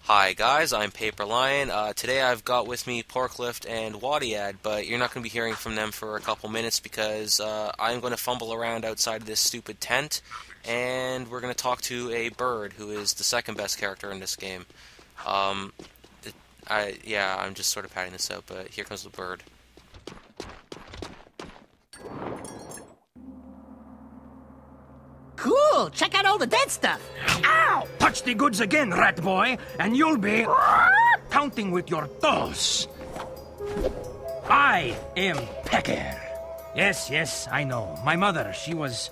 Hi guys, I'm Paper Lion. Today I've got with me Porklift and Wadiad, but you're not going to be hearing from them for a couple minutes because I'm going to fumble around outside of this stupid tent, and we're going to talk to a bird who is the second best character in this game. I'm just sort of padding this out, but here comes the bird. Cool! Check out all the dead stuff! Ow! Touch the goods again, rat boy, and you'll be counting with your toes. I am Pecker. Yes, I know. My mother, she was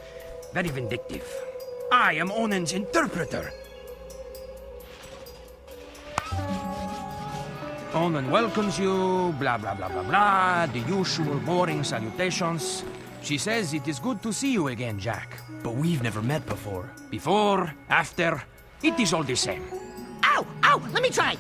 very vindictive. I am Onan's interpreter. Onan welcomes you, blah, blah, blah, blah, blah, the usual boring salutations. She says it is good to see you again, Jack. But we've never met before. Before, after, it is all the same. Ow! Ow! Let me try!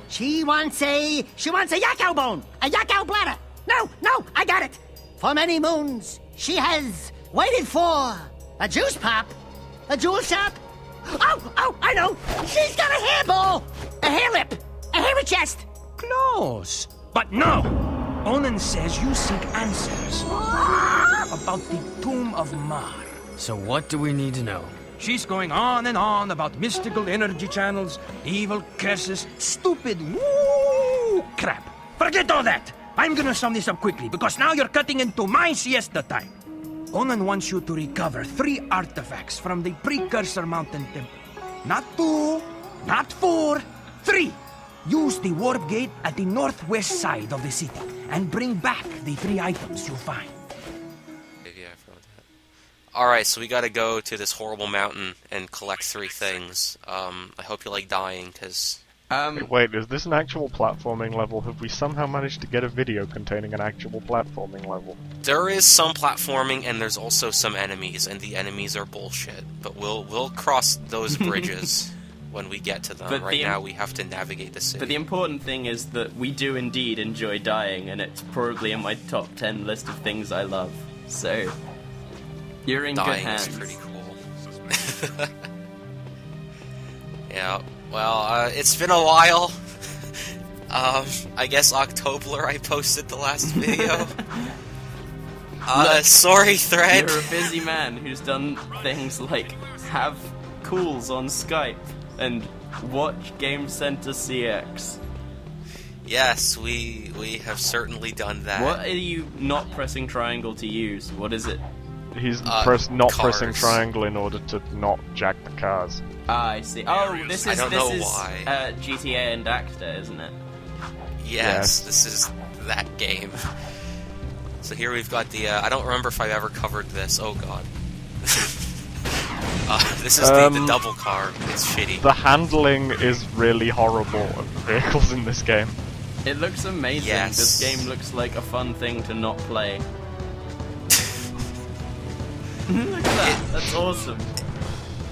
She wants a yakao bone! A yakao bladder! No! I got it! For many moons, she has waited for a juice pop, a jewel shop. Oh! I know! She's got a hairball! A hair lip! A hairy chest! Close. But no! Onan says you seek answers about the Tomb of Mar. So what do we need to know? She's going on and on about mystical energy channels, evil curses, stupid woo crap. Forget all that! I'm gonna sum this up quickly, because now you're cutting into my siesta time. Onan wants you to recover 3 artifacts from the Precursor Mountain Temple. Not 2, not 4, 3! Use the warp gate at the northwest side of the city, and bring back the 3 items you find. Alright, so we gotta go to this horrible mountain and collect 3 things. I hope you like dying, because... Wait, is this an actual platforming level? Have we somehow managed to get a video containing an actual platforming level? There is some platforming, and there's also some enemies, and the enemies are bullshit. But we'll cross those bridges when we get to them. But right now we have to navigate the city. But the important thing is that we do indeed enjoy dying, and it's probably in my top 10 list of things I love. So... you're in dying good hands. Is pretty cool. Yeah, well, it's been a while. I guess October I posted the last video. Sorry, Thread. You're a busy man who's done things like have calls on Skype and watch Game Center CX. Yes, we have certainly done that. What are you not pressing triangle to use? What is it? He's not cars. pressing triangle in order to not jack the cars. Ah, I see. Oh, this is why. GTA and Acta, isn't it? Yes, this is that game. So here we've got the, I don't remember if I've ever covered this. Oh god. This is the double car. It's shitty. The handling is really horrible of the vehicles in this game. It looks amazing. Yes. This game looks like a fun thing to not play. Look at that. That's awesome.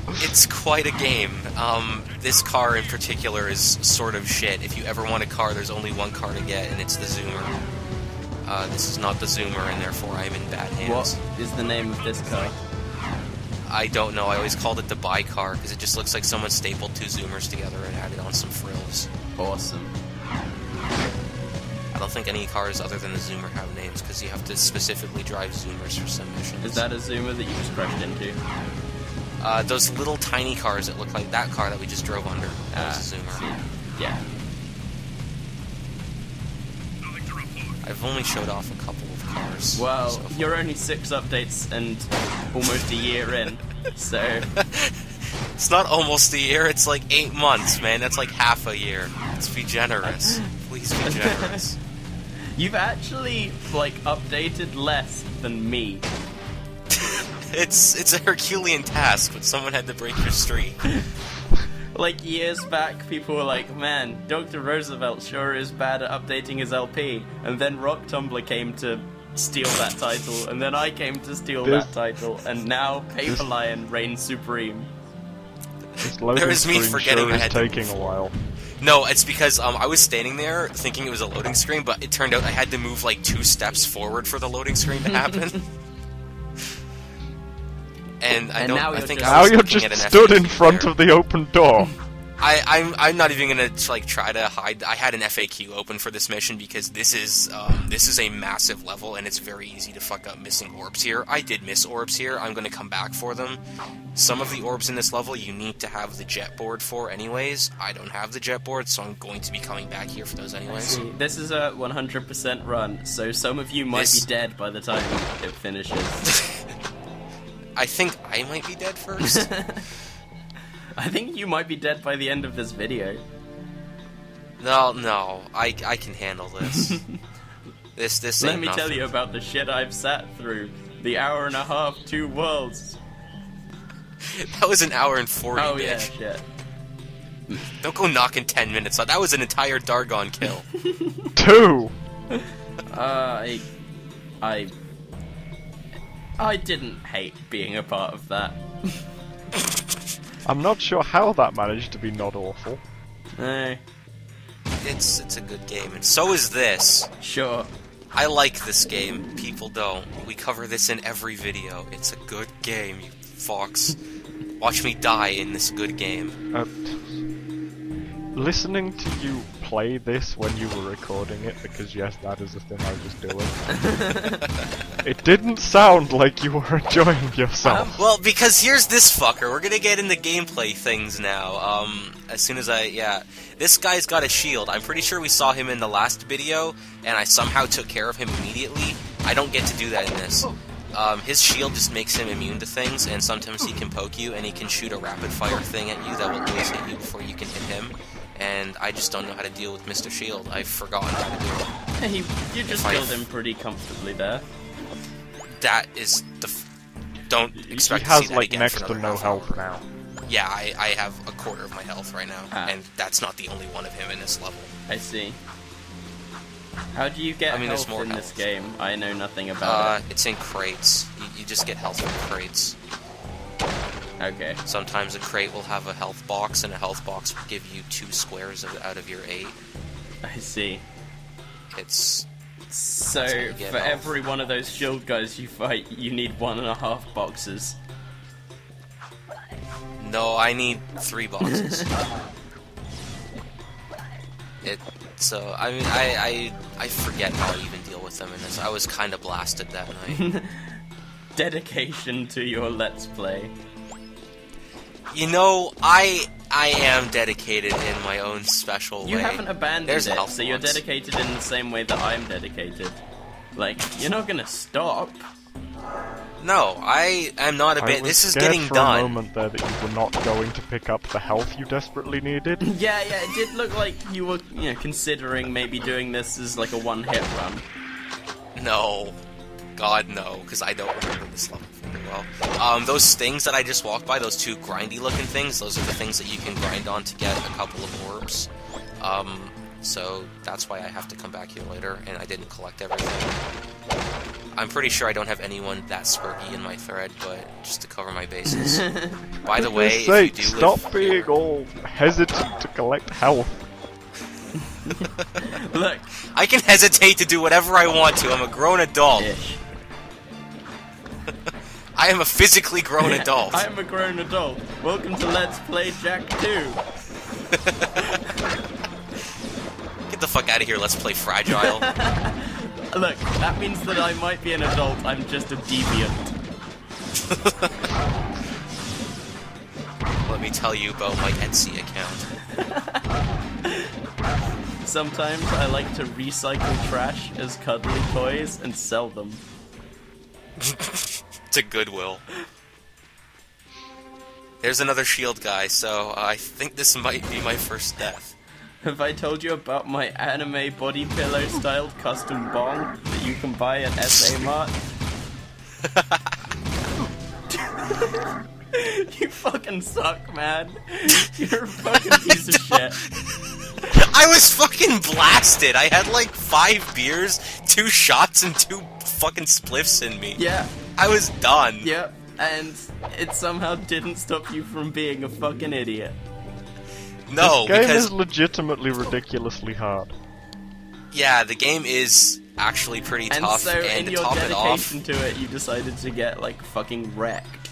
It's quite a game. This car in particular is sort of shit. If you ever want a car, there's only one car to get, and it's the Zoomer. This is not the Zoomer, and therefore I'm in bad hands. What is the name of this car? I don't know. I always called it the Bi car, because it just looks like someone stapled 2 Zoomers together and added on some frills. Awesome. I don't think any cars other than the Zoomer have names, because you have to specifically drive Zoomers for some missions. Is that a Zoomer that you just crashed into? Those little tiny cars that look like that car that we just drove under. That was a Zoomer. See. Yeah. I've only showed off a couple of cars. Well, so far. you're only 6 updates and almost a year in, so... It's not almost a year, it's like 8 months, man. That's like half a year. Let's be generous. Please be generous. You've actually, like, updated less than me. It's a Herculean task, but someone had to break your streak. Like, years back, people were like, man, Dr. Roosevelt sure is bad at updating his LP. And then Rock Tumbler came to steal that title, and then I came to steal that title, and now Paper Lion reigns supreme. There was me forgetting I had to taking a while. No, it's because I was standing there thinking it was a loading screen, but it turned out I had to move like 2 steps forward for the loading screen to happen. And I think now you're just stood in front of the open door. I'm not even gonna like try to hide. I had an FAQ open for this mission because this is a massive level and it's very easy to fuck up missing orbs here. I did miss orbs here. I'm gonna come back for them. Some of the orbs in this level you need to have the jet board for anyways. I don't have the jet board, so I'm going to be coming back here for those anyways. See, this is a 100% run, so some of you might be dead by the time it finishes. I think I might be dead first. I think you might be dead by the end of this video. No, I can handle this. This Let ain't me tell nothing. you about the shit I've sat through. The hour and a half, 2 worlds. That was an hour and 40, Oh bitch. yeah, shit. Don't go knocking 10 minutes. That was an entire Dargon kill. 2! I didn't hate being a part of that. I'm not sure how that managed to be not awful. No, It's a good game, and so is this. sure. I like this game. People don't. We cover this in every video. It's a good game, you fox. Watch me die in this good game. Listening to you play this when you were recording it, because yes, that is the thing I was doing, it didn't sound like you were enjoying yourself. Well, because here's this fucker. We're gonna get into gameplay things now. As soon as this guy's got a shield. I'm pretty sure we saw him in the last video, and I somehow took care of him immediately. I don't get to do that in this. His shield just makes him immune to things, and sometimes he can poke you, and he can shoot a rapid-fire thing at you that will always hit you before you can hit him. And I just don't know how to deal with Mr. Shield. I've forgotten how to do it. Hey, you just killed him pretty comfortably there. That is the... Don't expect He to see has that like again next for to another no half health hour. now. Yeah, I have a quarter of my health right now, Ah. and that's not the only one of him in this level. I see. How do you get I mean, there's health more in this health. game? I know nothing about It's in crates. You just get health from crates. it. Okay. Sometimes a crate will have a health box, and a health box will give you 2 squares out of your 8. I see. It's... So, That's how you get for health. every one of those shield guys you fight, you need 1.5 boxes. No, I need 3 boxes. So, I mean, I forget how I even deal with them in this. I was kind of blasted that night. Dedication to your Let's Play. You know, I am dedicated in my own special way. You haven't abandoned There's a it, health so you're box. dedicated in the same way that I'm dedicated. Like, you're not gonna stop. No, I am not a I bit. was This is scared getting for done. a moment there that you were not going to pick up the health you desperately needed. Yeah, it did look like you were, considering maybe doing this as like a one-hit run. No. God, no, because I don't remember this level very well. Those things that I just walked by, those 2 grindy-looking things, those are the things that you can grind on to get a couple of orbs. So that's why I have to come back here later, and I didn't collect everything. I'm pretty sure I don't have anyone that spurky in my thread, but just to cover my bases. By the way, if you do stop being all hesitant to collect health. Look, I can hesitate to do whatever I want to. I'm a grown adult. ish. I am a physically grown adult. I am a grown adult. Welcome to Let's Play Jack 2. Get the fuck out of here. Let's play Fragile. Look, that means that I might be an adult, I'm just a deviant. Let me tell you about my Etsy account. Sometimes I like to recycle trash as cuddly toys and sell them. To Goodwill. There's another shield guy, so I think this might be my first death. Have I told you about my anime body pillow styled custom bong that you can buy at SA Mart? You fucking suck, man. You're a fucking piece of shit. I was fucking blasted. I had like 5 beers, 2 shots, and 2 fucking spliffs in me. Yeah, I was done. yep, and it somehow didn't stop you from being a fucking idiot. No, This game because is legitimately ridiculously hard. yeah, the game is actually pretty And tough, so, and in to your top it off, dedication to it, you decided to get, like, fucking wrecked.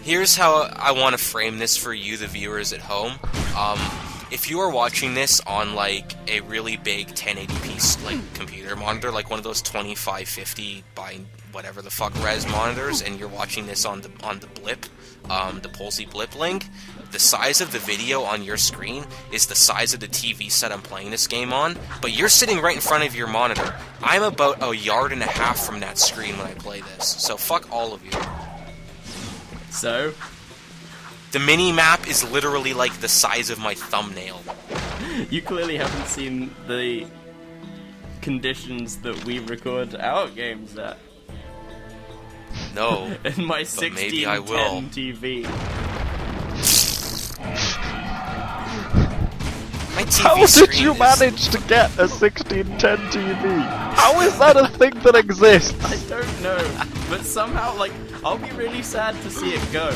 Here's how I want to frame this for you, the viewers at home. If you are watching this on like a really big 1080p like computer monitor, like one of those 2550 by whatever the fuck res monitors, and you're watching this on the blip, the Polsey blip link, the size of the video on your screen is the size of the TV set I'm playing this game on, but you're sitting right in front of your monitor. I'm about a yard and a half from that screen when I play this, so fuck all of you. So? The mini-map is literally like the size of my thumbnail. You clearly haven't seen the conditions that we record our games at. No, In my but maybe I will. 1610 TV. My TV How did screen you is- manage to get a 1610 TV? How is that a thing that exists? I don't know, but somehow, like, I'll be really sad to see it go.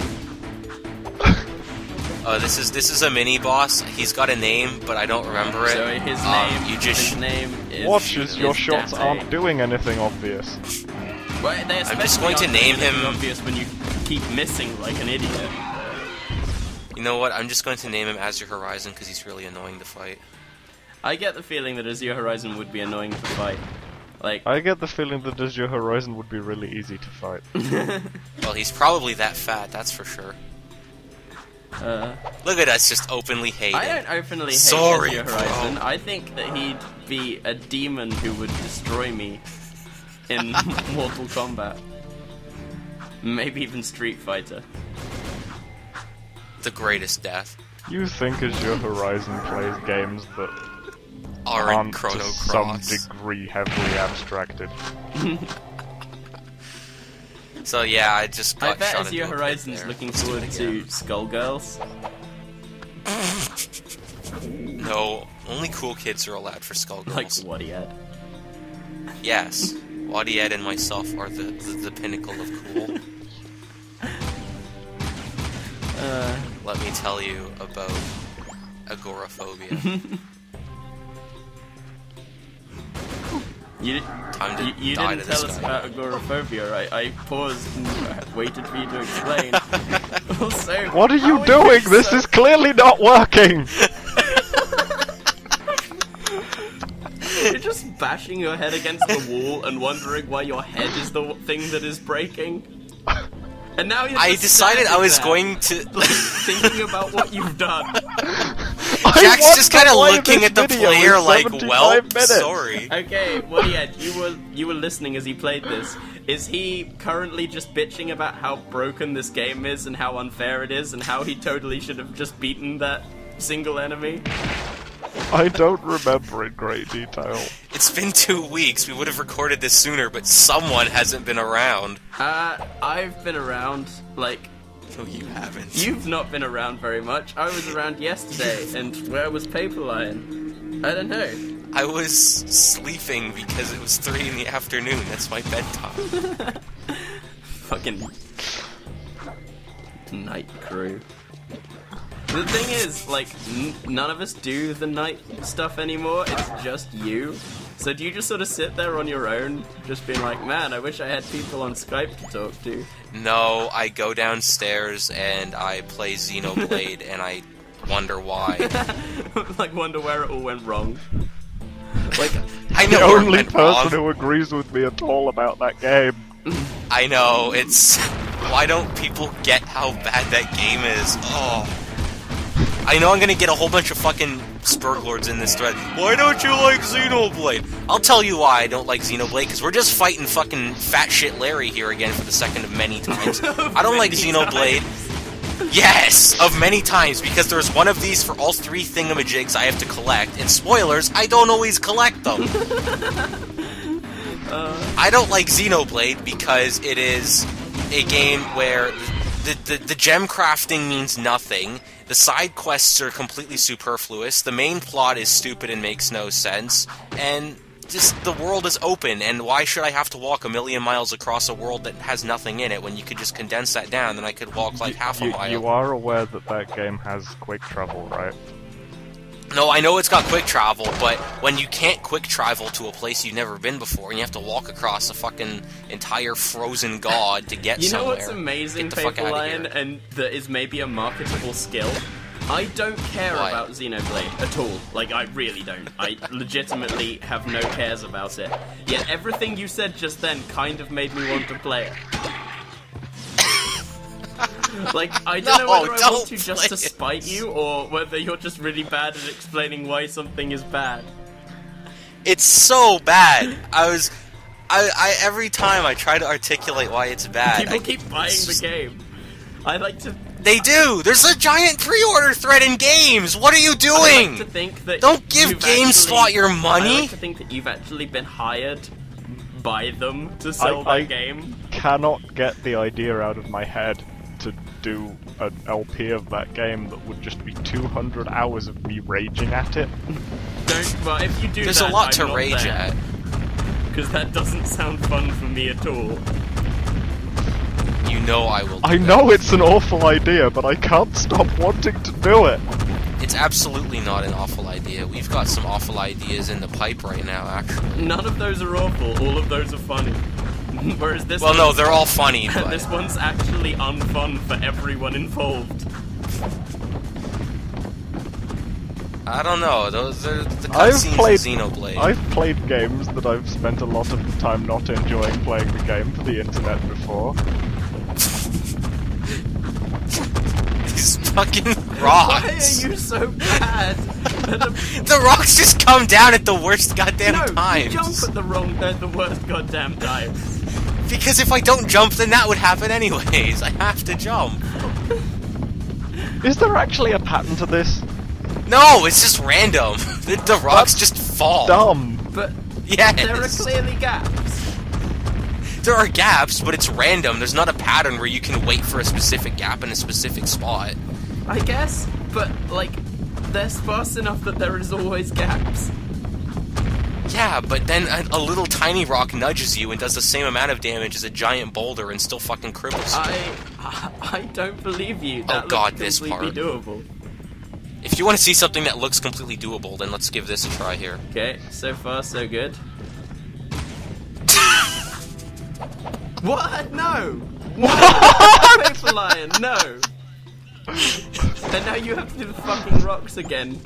This is a mini boss. He's got a name, but I don't remember it. So his You name is... Watches, your shots Date. aren't doing anything obvious. Well, they I'm just especially going to aren't name anything him- obvious when you keep missing like an idiot. You know what? I'm just going to name him Azure Horizon because he's really annoying to fight. I get the feeling that Azure Horizon would be annoying to fight. Like, I get the feeling that Azure Horizon would be really easy to fight. Well, he's probably that fat, that's for sure. Look at us just openly hating. I don't openly hate Sorry, Azure Horizon. I think that he'd be a demon who would destroy me in Mortal Kombat. Maybe even Street Fighter. The greatest death. You think Azure Horizon plays games that Aren't aren't Chrono to some Cross. degree heavily abstracted? So yeah, I just got I bet shot Azure into a pit Horizon's there. looking Let's do it forward to again. Skullgirls. No, only cool kids are allowed for Skullgirls. Like what he had. Yes, Waddy Ed and myself are the pinnacle of cool. Let me tell you about agoraphobia. You Time to you die didn't to this tell us guy. about agoraphobia, right? I paused and waited for you to explain. Also, What are you how doing? it This so- is clearly not working! You're just bashing your head against the wall and wondering why your head is the thing that is breaking. And now you're I just decided I standing was there, going to. like, thinking about what you've done. Jack's just kind of why looking this at the video player is like, 75 well, minutes. sorry. Okay, Woody, you were listening as he played this. Is he currently just bitching about how broken this game is and how unfair it is and how he totally should have just beaten that single enemy? I don't remember in great detail. It's been 2 weeks. We would have recorded this sooner, but someone hasn't been around. I've been around, like, No, you haven't. you've not been around very much. I was around yesterday, and where was Paperline? I don't know. I was sleeping because it was 3 in the afternoon. That's my bedtime. Fucking night crew. The thing is, like, none of us do the night stuff anymore, it's just you. So do you just sort of sit there on your own, just being like, man, I wish I had people on Skype to talk to? No, I go downstairs and I play Xenoblade and I wonder why. Like, wonder where it all went wrong. Like, I know The where it only went person wrong. who agrees with me at all about that game. I know, it's... Why don't people get how bad that game is? Oh... I know I'm gonna get a whole bunch of fucking Spurglords in this thread. Why don't you like Xenoblade? I'll tell you why I don't like Xenoblade, because we're just fighting fucking fat shit Larry here again for the second of many times. I don't like Many Xenoblade. Yes! Of many times, because there's one of these for all 3 thingamajigs I have to collect, and spoilers, I don't always collect them. I don't like Xenoblade because it is a game where the gem crafting means nothing. The side quests are completely superfluous. The main plot is stupid and makes no sense. And just the world is open, and why should I have to walk a million miles across a world that has nothing in it when you could just condense that down and I could walk like half a mile? You are aware that that game has quick travel, right? No, I know it's got quick travel, but when you can't quick travel to a place you've never been before, and you have to walk across a fucking entire frozen god to get You know somewhere, what's amazing, get the fuck Paper outta Lion, here. and that is maybe a marketable skill? I don't care What? about Xenoblade at all. Like, I really don't. I legitimately have no cares about it. Yet everything you said just then kind of made me want to play it. Like, I don't know No, whether I don't want to just to play it. spite you, or whether you're just really bad at explaining why something is bad. It's so bad. I every time I try to articulate why it's bad, People keep buying the game. I like to... They do. There's a giant pre-order thread in games. What are you I doing? like to think that Don't give you've GameSpot actually- your I money. like to think that you've actually been hired by them to sell I that game. cannot get the idea out of my head to do an LP of that game that would just be 200 hours of me raging at it. Well, if you do There's that, a lot I'm to not rage there, at. because that doesn't sound fun for me at all. You know I will. Do I that. know it's an awful idea, but I can't stop wanting to do it. It's absolutely not an awful idea. We've got some awful ideas in the pipe right now, actually. None of those are awful. All of those are funny. Whereas this Well, no, one's- they're all funny, this but one's actually unfun for everyone involved. I don't know. Those are the I've cutscenes played- of Xenoblade. I've played games that I've spent a lot of the time not enjoying playing the game for the internet before. These fucking Why rocks. are you so bad? The rocks just come down at the worst goddamn No, times. you jump at the worst goddamn times. Because if I don't jump, then that would happen anyways. I have to jump. Is there actually a pattern to this? No, it's just random. The rocks just fall. Dumb. But Yes. there are clearly gaps. There are gaps, but it's random. There's not a pattern where you can wait for a specific gap in a specific spot. I guess, but, like, they're sparse enough that there is always gaps. Yeah, but then a little tiny rock nudges you and does the same amount of damage as a giant boulder and still fucking cripples you. I don't believe you. That God, looks this completely part. doable. If you want to see something that looks completely doable, then let's give this a try here. Okay, so far so good. What? No! Paper Lion, no! And now you have to do the fucking rocks again.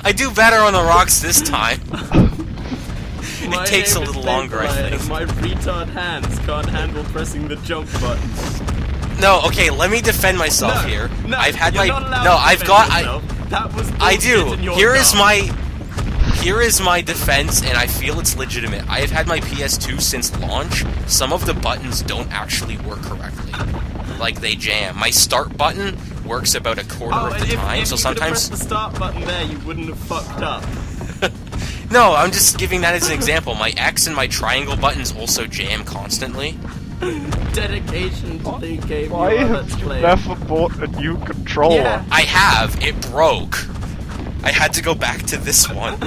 I do better on the rocks this time. My It takes a name is little longer, I Paper Lion, think. and my retard hands can't handle pressing the jump button. No, okay, let me defend myself No, here. no, I've had you're my not allowed no, to I've defend got yourself. That was I bullshit do. and you're Here is dumb. Here is my defense, and I feel it's legitimate. I have had my PS2 since launch. Some of the buttons don't actually work correctly. Like, they jam. My start button works about a quarter Oh, of and the if, time, if so you sometimes... pressed the start button there, you wouldn't have fucked up. No, I'm just giving that as an example. My X and my triangle buttons also jam constantly. Dedication to the game. Why you are, have let's you play. never bought a new controller? Yeah. I have. It broke. I had to go back to this one.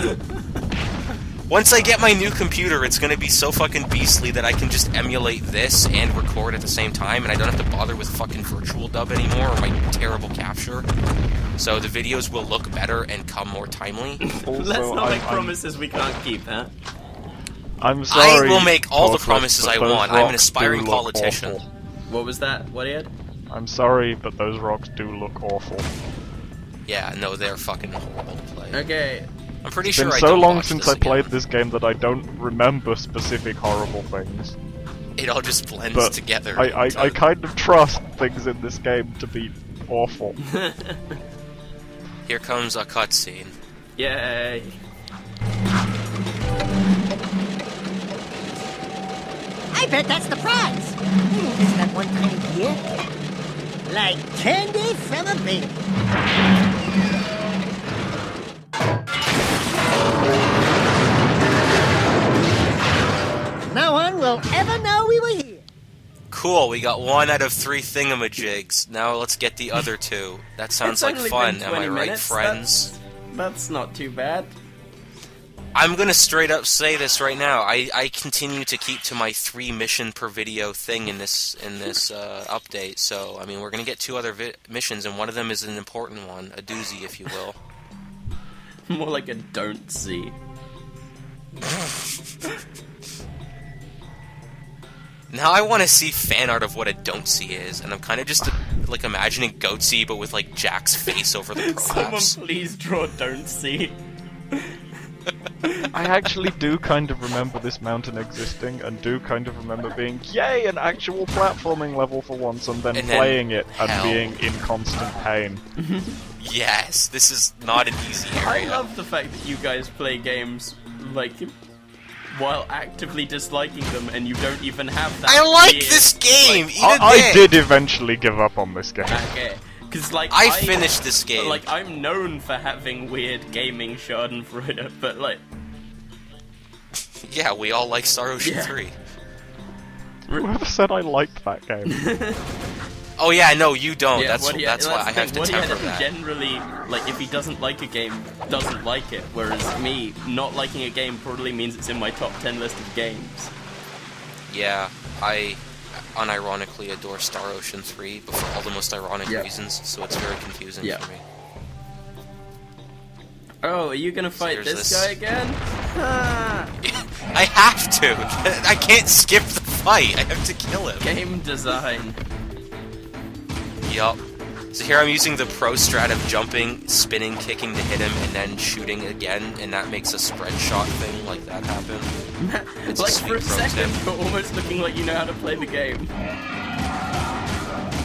Once I get my new computer, it's gonna be so fucking beastly that I can just emulate this and record at the same time, and I don't have to bother with fucking virtual dub anymore or my terrible capture. So the videos will look better and come more timely. Also, Let's not make I'm- promises we can't keep, huh? I'm sorry. I will make all the Porkless, promises but I those want. I'm an rocks aspiring do look politician. awful. What was that? What, Ed? I'm sorry, but those rocks do look awful. Yeah, no, they're fucking horrible to play. Okay. I'm pretty It's sure been I so don't long watch since this I played again. this game that I don't remember specific horrible things. It all just blends But together. I into- kind of trust things in this game to be awful. Here comes a cutscene. Yay. I bet that's the prize. Isn't that one tiny here? Like candy from a baby. No one will ever know we were here. Cool, we got 1 out of 3 thingamajigs. Now let's get the other 2. That sounds It's like only fun, been am I 20 right, minutes. friends? That's not too bad. I'm gonna straight up say this right now. I continue to keep to my 3 mission per video thing in this update. So I mean, we're gonna get 2 other missions, and one of them is an important one, a doozy, if you will. More like a don't see. Now I want to see fan art of what a don't see is, and I'm kind of just like imagining Goatsy, but with like Jack's face over the prolapse. Someone please draw don't see. I actually do kind of remember this mountain existing, and do kind of remember being, yay, an actual platforming level for once, and then playing it and hell. being in constant pain. Yes, this is not an easy area. I love the fact that you guys play games, like, while actively disliking them, and you don't even have that. I like weird, this game! like, I did eventually give up on this game. Okay. Cause, like, I finished this game. Like, I'm known for having weird gaming schadenfreude, but, like... Yeah, we all like Star Ocean 3. Whoever said I liked that game? Oh yeah, no, you don't. Yeah, that's why I have to temper that. Generally, like, if he doesn't like a game, doesn't like it, whereas me, not liking a game probably means it's in my top 10 list of games. Yeah, I unironically adore Star Ocean 3, but for all the most ironic reasons, so it's very confusing for me. Oh, are you gonna fight this guy again? I have to! I can't skip the fight! I have to kill him! Game design. Yup. So here I'm using the pro strat of jumping, spinning, kicking to hit him, and then shooting again, and that makes a spread shot thing like that happen. It's like, for a second, you're almost looking like you know how to play the game.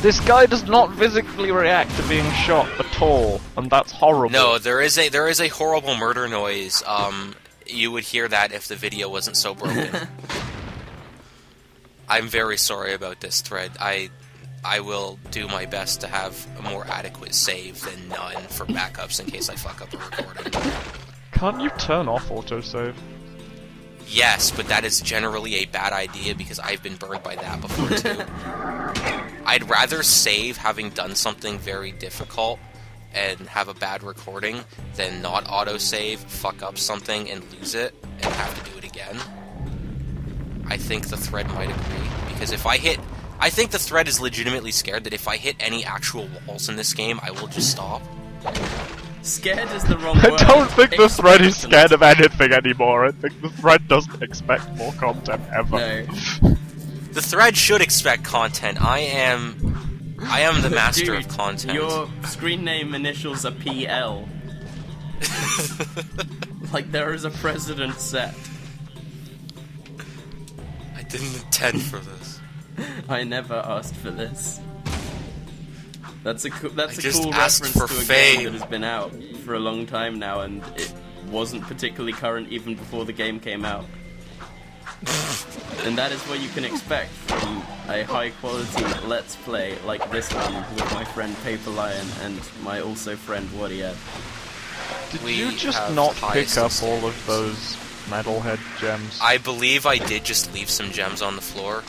This guy does not physically react to being shot at all, and that's horrible. No, there is a horrible murder noise. You would hear that if the video wasn't so broken. I'm very sorry about this thread. I will do my best to have a more adequate save than none for backups in case I fuck up a recording. Can't you turn off autosave? Yes, but that is generally a bad idea because I've been burned by that before too. I'd rather save having done something very difficult and have a bad recording than not autosave, fuck up something, and lose it, and have to do it again. I think the thread might agree, because if I hit... I think the thread is legitimately scared that if I hit any actual walls in this game, I will just stop. Scared is the wrong word. I don't think the thread is scared of anything anymore. I think the thread doesn't expect more content ever. No. The thread should expect content. I am the master Dude, of content. Your screen name initials are PL. Like there is a precedent set. I didn't intend for this. I never asked for this. That's a cool just reference asked to for a fame. game that has been out for a long time now, and it wasn't particularly current even before the game came out. And that is what you can expect from a high-quality Let's Play like this one with my friend Paper Lion and my also friend Wadiad. Did We you just have not highest pick up standards. all of those metalhead gems? I believe I did just leave some gems on the floor,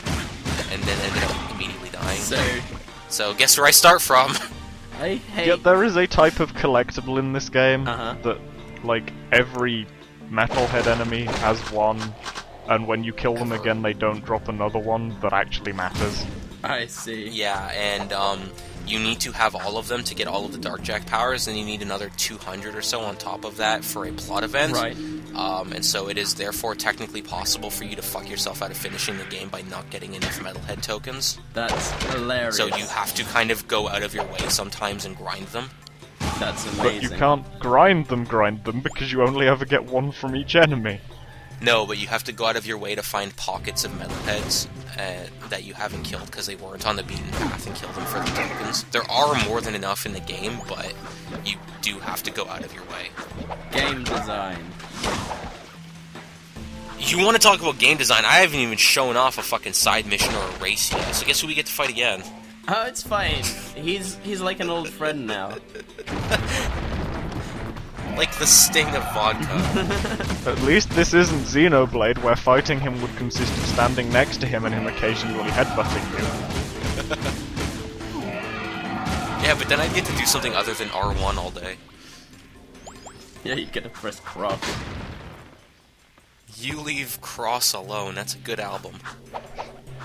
and then ended up immediately dying. So guess where I start from? I hate... Yeah, there is a type of collectible in this game Uh-huh. that, like, every metalhead enemy has one, and when you kill them again they don't drop another one that actually matters. I see. Yeah, and you need to have all of them to get all of the Darkjack powers, and you need another 200 or so on top of that for a plot event. Right. And so it is therefore technically possible for you to fuck yourself out of finishing the game by not getting enough Metalhead tokens. That's hilarious. So you have to kind of go out of your way sometimes and grind them. That's amazing. But you can't grind them because you only ever get one from each enemy. No, but you have to go out of your way to find pockets of Metalheads that you haven't killed because they weren't on the beaten path and kill them for the tokens. There are more than enough in the game, but you do have to go out of your way. Game design. You want to talk about game design? I haven't even shown off a fucking side mission or a race yet, so guess who we get to fight again? Oh, it's fine. He's like an old friend now. Like the sting of vodka. At least this isn't Xenoblade, where fighting him would consist of standing next to him and him occasionally headbutting you. Yeah, but then I'd get to do something other than R1 all day. Yeah, you get to press cross. You Leave Cross Alone. That's a good album.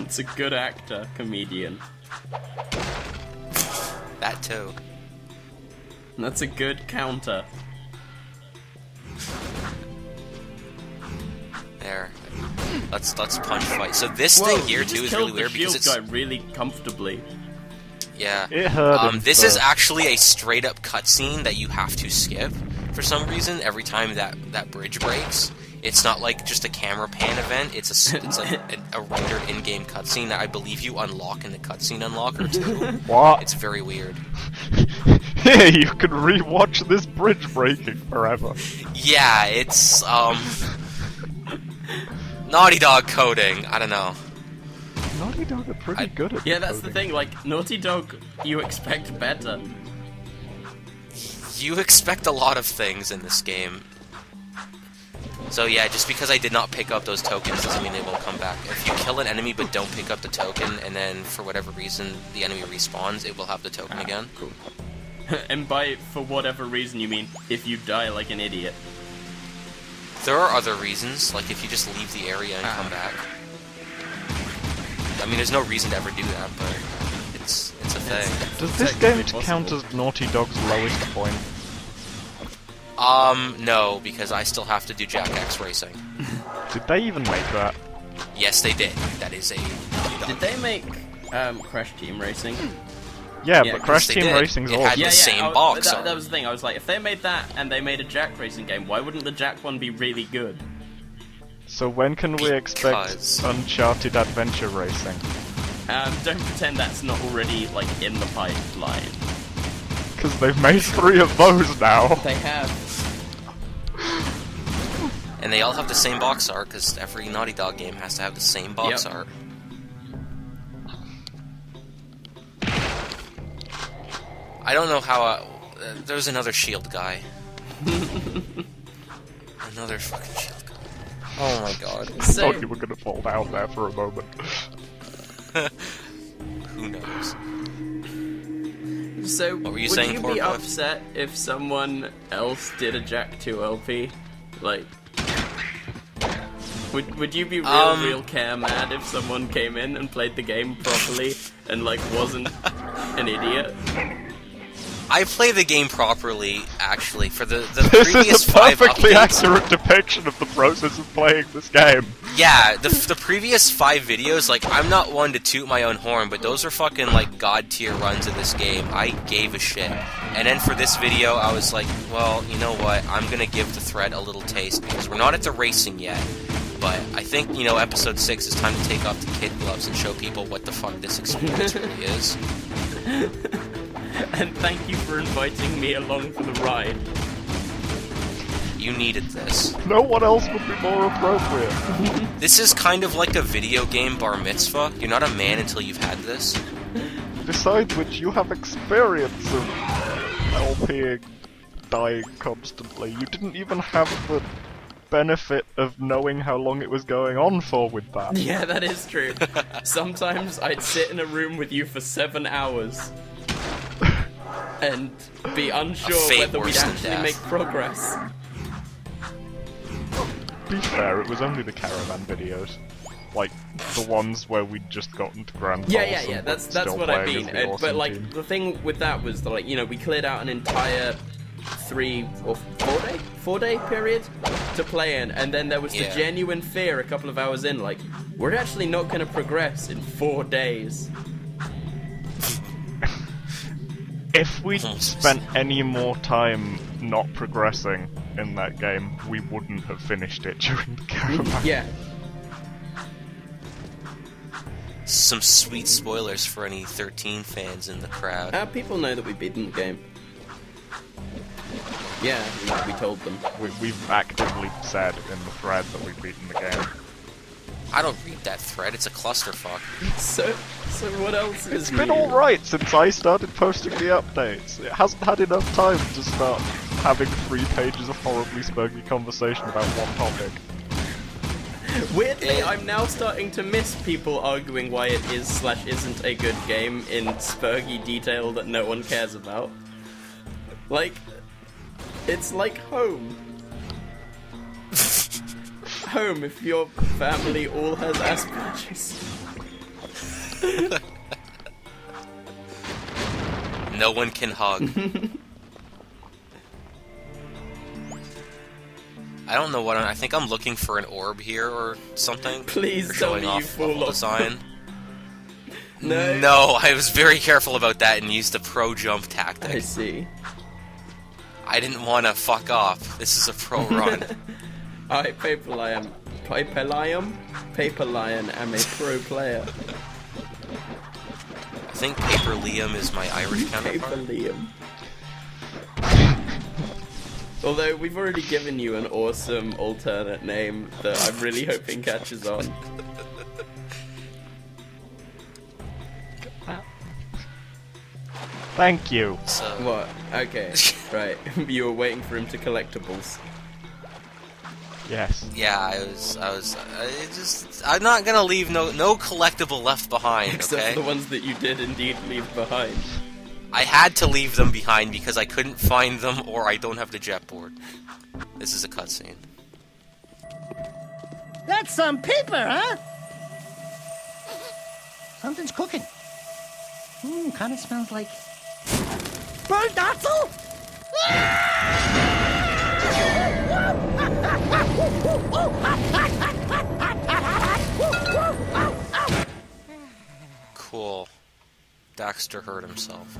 It's a good actor, comedian. That too. And that's a good counter. There. Let's punch fight. So this thing here too is really weird because it's guy really comfortably. yeah. It hurt him This is first. actually a straight up cutscene that you have to skip for some reason every time that bridge breaks. It's not like just a camera pan event. It's like a rendered in-game cutscene that I believe you unlock in the cutscene unlocker too. What? It's very weird. Here, you can rewatch this bridge breaking forever. Yeah, it's Naughty Dog coding. I don't know. Naughty Dog are pretty good at Yeah, that's the decoding. thing, like, Naughty Dog, you expect better. You expect a lot of things in this game. So yeah, just because I did not pick up those tokens doesn't mean they won't come back. If you kill an enemy but don't pick up the token, and then for whatever reason the enemy respawns, it will have the token again. Cool. And by for whatever reason you mean if you die like an idiot. There are other reasons, like if you just leave the area and come back. I mean, there's no reason to ever do that, but it's a thing. Does this game count as Naughty Dog's lowest point? No, because I still have to do Jack X Racing. Did they even make that? Yes, they did. That is a Naughty Dog Did they make Crash Team Racing? Yeah, Yeah, but Crash they Team did. Racing's It awesome. had the same box that art. that was the thing. I was like, if they made that and they made a Jack Racing game, why wouldn't the Jack one be really good? So when can we expect Because- Uncharted Adventure Racing? Don't pretend that's not already like in the pipeline. Because they've made 3 of those now. They have. And they all have the same box art, because every Naughty Dog game has to have the same box Yep. art. I don't know how. There's another shield guy. Another fucking shield guy. Oh my god. I So, thought you were gonna fall down there for a moment. Who knows? so What were you would saying, you Pork be Rock? upset if someone else did a Jack 2 LP? Like, would you be real care mad if someone came in and played the game properly and like wasn't an idiot? I play the game properly, actually, for the This previous is a 5 perfectly updates. accurate depiction of the process of playing this game. Yeah, the previous 5 videos, like, I'm not one to toot my own horn, but those are fucking, like, god-tier runs of this game. I gave a shit. And then for this video, I was like, well, you know what, I'm gonna give the thread a little taste, because we're not at the racing yet. But I think, you know, episode 6 is time to take off the kid gloves and show people what the fuck this experience really is. And thank you for inviting me along for the ride. You needed this. No one else would be more appropriate. This is kind of like a video game bar mitzvah. You're not a man until you've had this. Besides which, you have experience of LPing, dying constantly. You didn't even have the benefit of knowing how long it was going on for with that. Yeah, that is true. Sometimes I'd sit in a room with you for 7 hours and be unsure fate whether we'd worse than actually death. make progress. To be fair, it was only the caravan videos. Like, the ones where we'd just gotten to Grand Yeah, Falls yeah, and yeah. were That's still what I playing mean. as the But awesome like team. the thing with that was that, like, you know, we cleared out an entire 3 or 4 day period to play in, and then there was the Yeah. genuine fear a couple of hours in, like, we're actually not going to progress in 4 days. If we'd spent any more time not progressing in that game, we wouldn't have finished it during the caravan. Yeah. Some sweet spoilers for any 13 fans in the crowd. People know that we've beaten the game. Yeah, we told them. We've actively said in the thread that we've beaten the game. I don't read that thread, it's a clusterfuck. So what else is It's been new? alright since I started posting the updates. It hasn't had enough time to start having 3 pages of horribly spurgy conversation about one topic. Weirdly, I'm now starting to miss people arguing why it is/isn't a good game in spurgy detail that no one cares about. Like, it's like home. home if your family all has Asperger's? No one can hug. I don't know what I think I'm looking for an orb here or something. Please or tell showing me you off fall level off. design. No. No, I was very careful about that and used the pro jump tactic. I see. I didn't want to fuck off. This is a pro run. I, Paper Lion, am a pro player. I think Paper Liam is my Irish Paper counterpart. Liam. Although we've already given you an awesome alternate name that I'm really hoping catches on. Thank you. So, What? Okay, right. You were waiting for him to collectibles. Yes. yeah, I'm not gonna leave no collectible left behind, Except okay? for the ones that you did indeed leave behind. I had to leave them behind because I couldn't find them or I don't have the jet board. This is a cutscene. That's some paper, huh? Something's cooking. Kind of smells like burnt Otzel? Cool. Daxter hurt himself.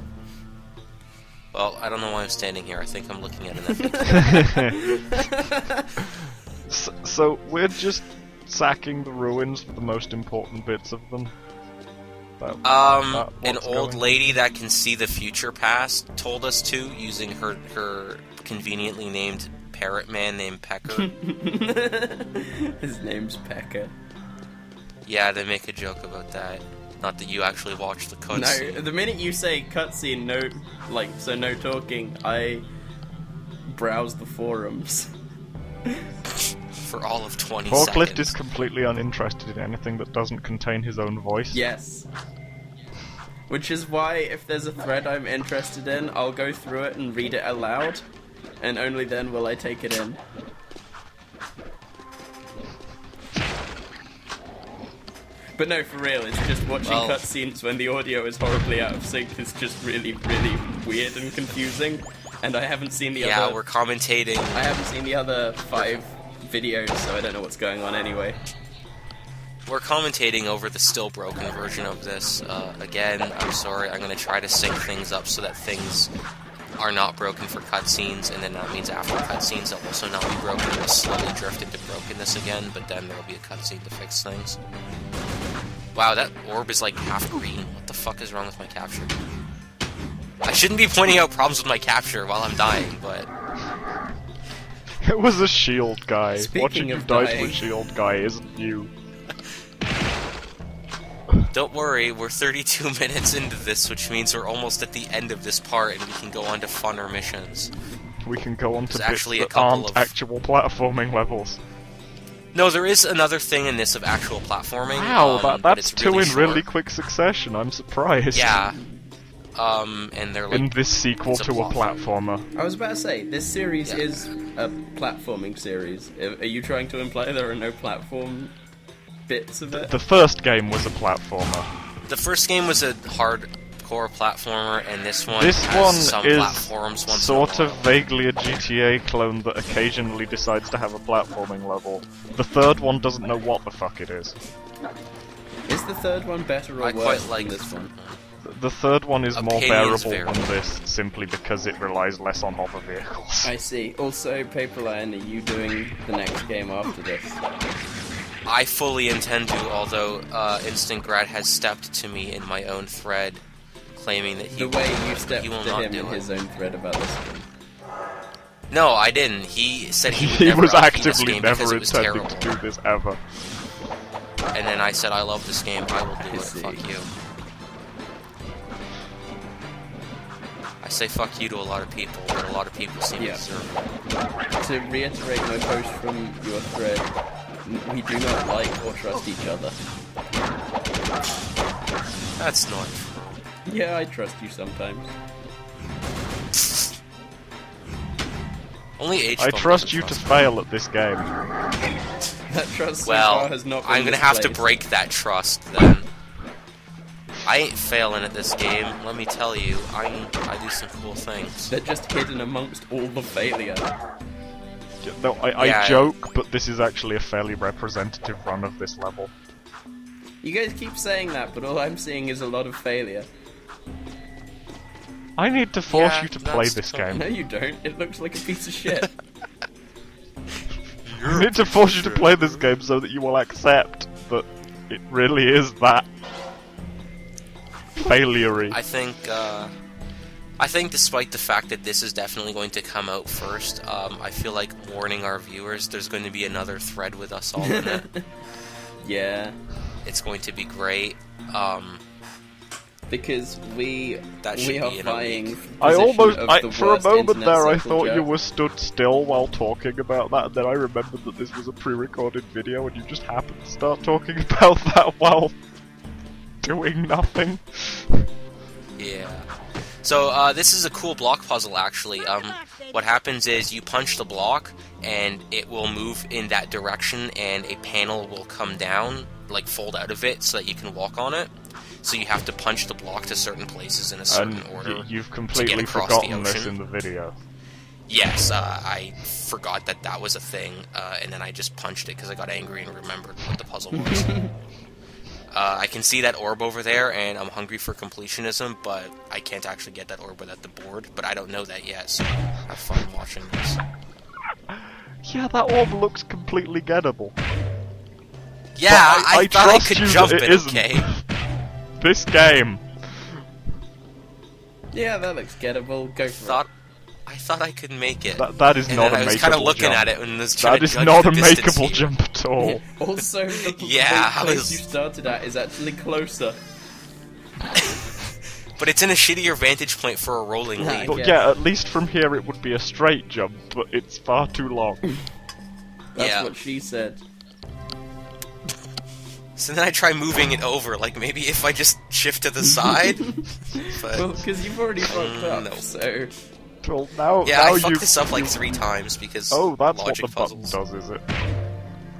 Well, I don't know why I'm standing here. I think I'm looking at an So we're just sacking the ruins for the most important bits of them. That an what's old going- lady that can see the future past told us to, using her conveniently named parrot man named Pecker. His name's Pekka. Yeah, they make a joke about that. Not that you actually watch the cutscene. No, the minute you say cutscene, no talking, I browse the forums. For all of 20 Forklift seconds. is completely uninterested in anything that doesn't contain his own voice. Yes. Which is why, if there's a thread I'm interested in, I'll go through it and read it aloud, and only then will I take it in. But no, for real, it's just watching Well- cutscenes when the audio is horribly out of sync is just really, really weird and confusing, and I haven't seen the Yeah, other... we're commentating. I haven't seen the other 5 videos, so I don't know what's going on anyway. We're commentating over the still broken version of this. Again, I'm sorry, I'm going to try to sync things up so that things are not broken for cutscenes, and then that means after cutscenes they'll also not be broken. We'll slowly drift into brokenness again, but then there'll be a cutscene to fix things. Wow, that orb is like half green. What the fuck is wrong with my capture? I shouldn't be pointing out problems with my capture while I'm dying, but... It was a shield guy. Speaking Watching you of die dying. to a shield guy isn't you. Don't worry, we're 32 minutes into this, which means we're almost at the end of this part, and we can go on to funner missions. We can go on to There's bits actually a that couple aren't of- actual platforming levels. No, there is another thing in this of actual platforming. Wow, but that's it's two really in really short. quick succession. I'm surprised. Yeah. And they're like... In this sequel it's a to a plot. platformer. I was about to say, this series Yeah. is a platforming series. Are you trying to imply there are no platform bits of it? The first game was a platformer. The first game was a hardcore platformer, and this one This has one some is platforms once sort in a of while. vaguely a GTA clone that occasionally decides to have a platforming level. The third one doesn't know what the fuck it is. Is the third one better or I worse quite like than this one? The third one is more Opinions bearable vary. than this, simply because it relies less on hover vehicles. I see. Also, Paper Lion, are you doing the next game after this? I fully intend to, although Instant Grad has stepped to me in my own thread, claiming that The way you stepped he will to not him do in it. his own thread about this game. No, I didn't. He said he would He never was update this actively game because never it was intending terrible. to do this ever. And then I said, I love this game, I will do I it, see. fuck you. I say fuck you to a lot of people, but a lot of people seem Yeah. to deserve it. To reiterate my post from your thread, we do not like or trust each other. That's not true. Yeah, I trust you sometimes. Only H. I trust you to fail at this game. That trust so Well, far has not been I'm gonna have to misplaced. break that trust then. I ain't failing at this game, let me tell you. I do some cool things. They're just hidden amongst all the failure. No, I Yeah. joke, but this is actually a fairly representative run of this level. You guys keep saying that, but all I'm seeing is a lot of failure. I need to force Yeah, you to play that's this totally- game. No, you don't. It looks like a piece of shit. I need to force you to play this game so that you will accept that it really is that failure-y. I think despite the fact that this is definitely going to come out first, I feel like warning our viewers there's going to be another thread with us all in it. Yeah, It's going to be great. because we That should are be in a vying week. for position of the For a worst moment internet there, I circle thought you jerk. were stood still while talking about that, and then I remembered that this was a pre-recorded video, and you just happened to start talking about that while doing nothing. Yeah. So, this is a cool block puzzle, actually. What happens is you punch the block, and it will move in that direction, and a panel will come down, like fold out of it, so that you can walk on it. So you have to punch the block to certain places in a certain And order. you've completely across the forgotten this ocean. in the video. Yes, I forgot that that was a thing, and then I just punched it because I got angry and remembered what the puzzle was. I can see that orb over there, and I'm hungry for completionism, but I can't actually get that orb without the board, but I don't know that yet, so have fun watching this. Yeah, that orb looks completely gettable. Yeah, But I thought I trust could you jump that it, isn't. okay? This game. Yeah, that looks gettable. Go for it. I thought I could make it. That is and not then a I was makeable kind of looking jump. at it and was trying That to is judge not the a distance makeable here. jump at all. Also, the Yeah, I place was- you started at is actually closer. But it's in a shittier vantage point for a rolling Nah, leap. But guess. yeah, at least from here it would be a straight jump, but it's far too long. That's Yeah. what she said. So then I try moving it over, like maybe if I just shift to the side. But Well, because you've already fucked up, no. so... Well, now, yeah, now I fucked you... this up like 3 times because Oh, that's what logic the puzzles. button does, is it?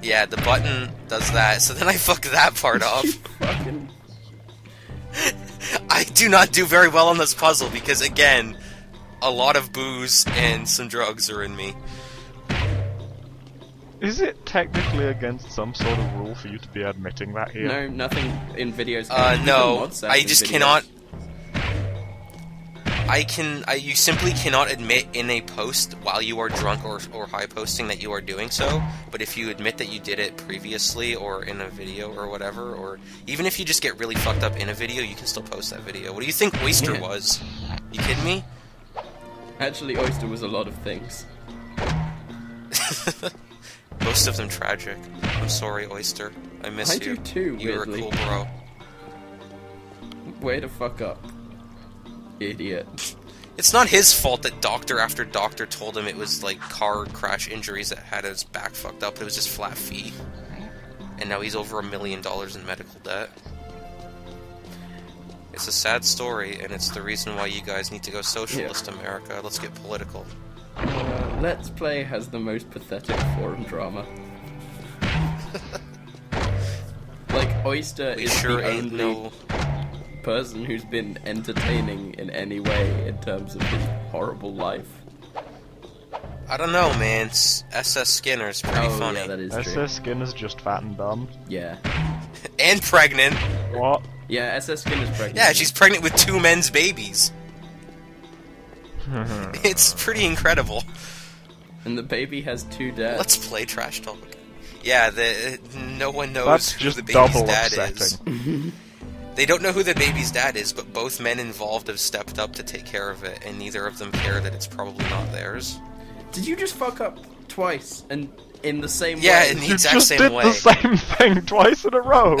Yeah, the button does that. So then I fuck that part up. You fucking... I do not do very well on this puzzle because again, a lot of booze and some drugs are in me. Is it technically against some sort of rule for you to be admitting that here? No, nothing in videos. No, I just cannot. You simply cannot admit in a post while you are drunk or high posting that you are doing so, but if you admit that you did it previously or in a video or whatever, or even if you just get really fucked up in a video, you can still post that video. What do you think Oyster Yeah. was? You kidding me? Actually, Oyster was a lot of things. Most of them tragic. I'm sorry, Oyster. I miss I you. do too, You were a weirdly. cool bro. Way to fuck up. Idiot. It's not his fault that doctor after doctor told him it was like car crash injuries that had his back fucked up. It was just flat feet. And now he's over $1 million in medical debt. It's a sad story, and it's the reason why you guys need to go socialist America. Let's get political. Let's Play has the most pathetic forum drama. Like, Oyster We is sure the ain't only no... person who's been entertaining in any way in terms of his horrible life. I don't know, man. SS Skinner's pretty Oh, funny. yeah, that is true. SS Skinner's just fat and dumb. Yeah. And pregnant. What? Yeah, SS Skinner's pregnant. Yeah, she's pregnant with 2 men's babies. It's pretty incredible. And the baby has 2 dads. Let's play trash talk. Yeah, no one knows That's who just the baby's double dad upsetting. is. They don't know who the baby's dad is, but both men involved have stepped up to take care of it, and neither of them care that it's probably not theirs. Did you just fuck up twice and in the same Yeah, way? in the You exact just same did way. the same thing twice in a row.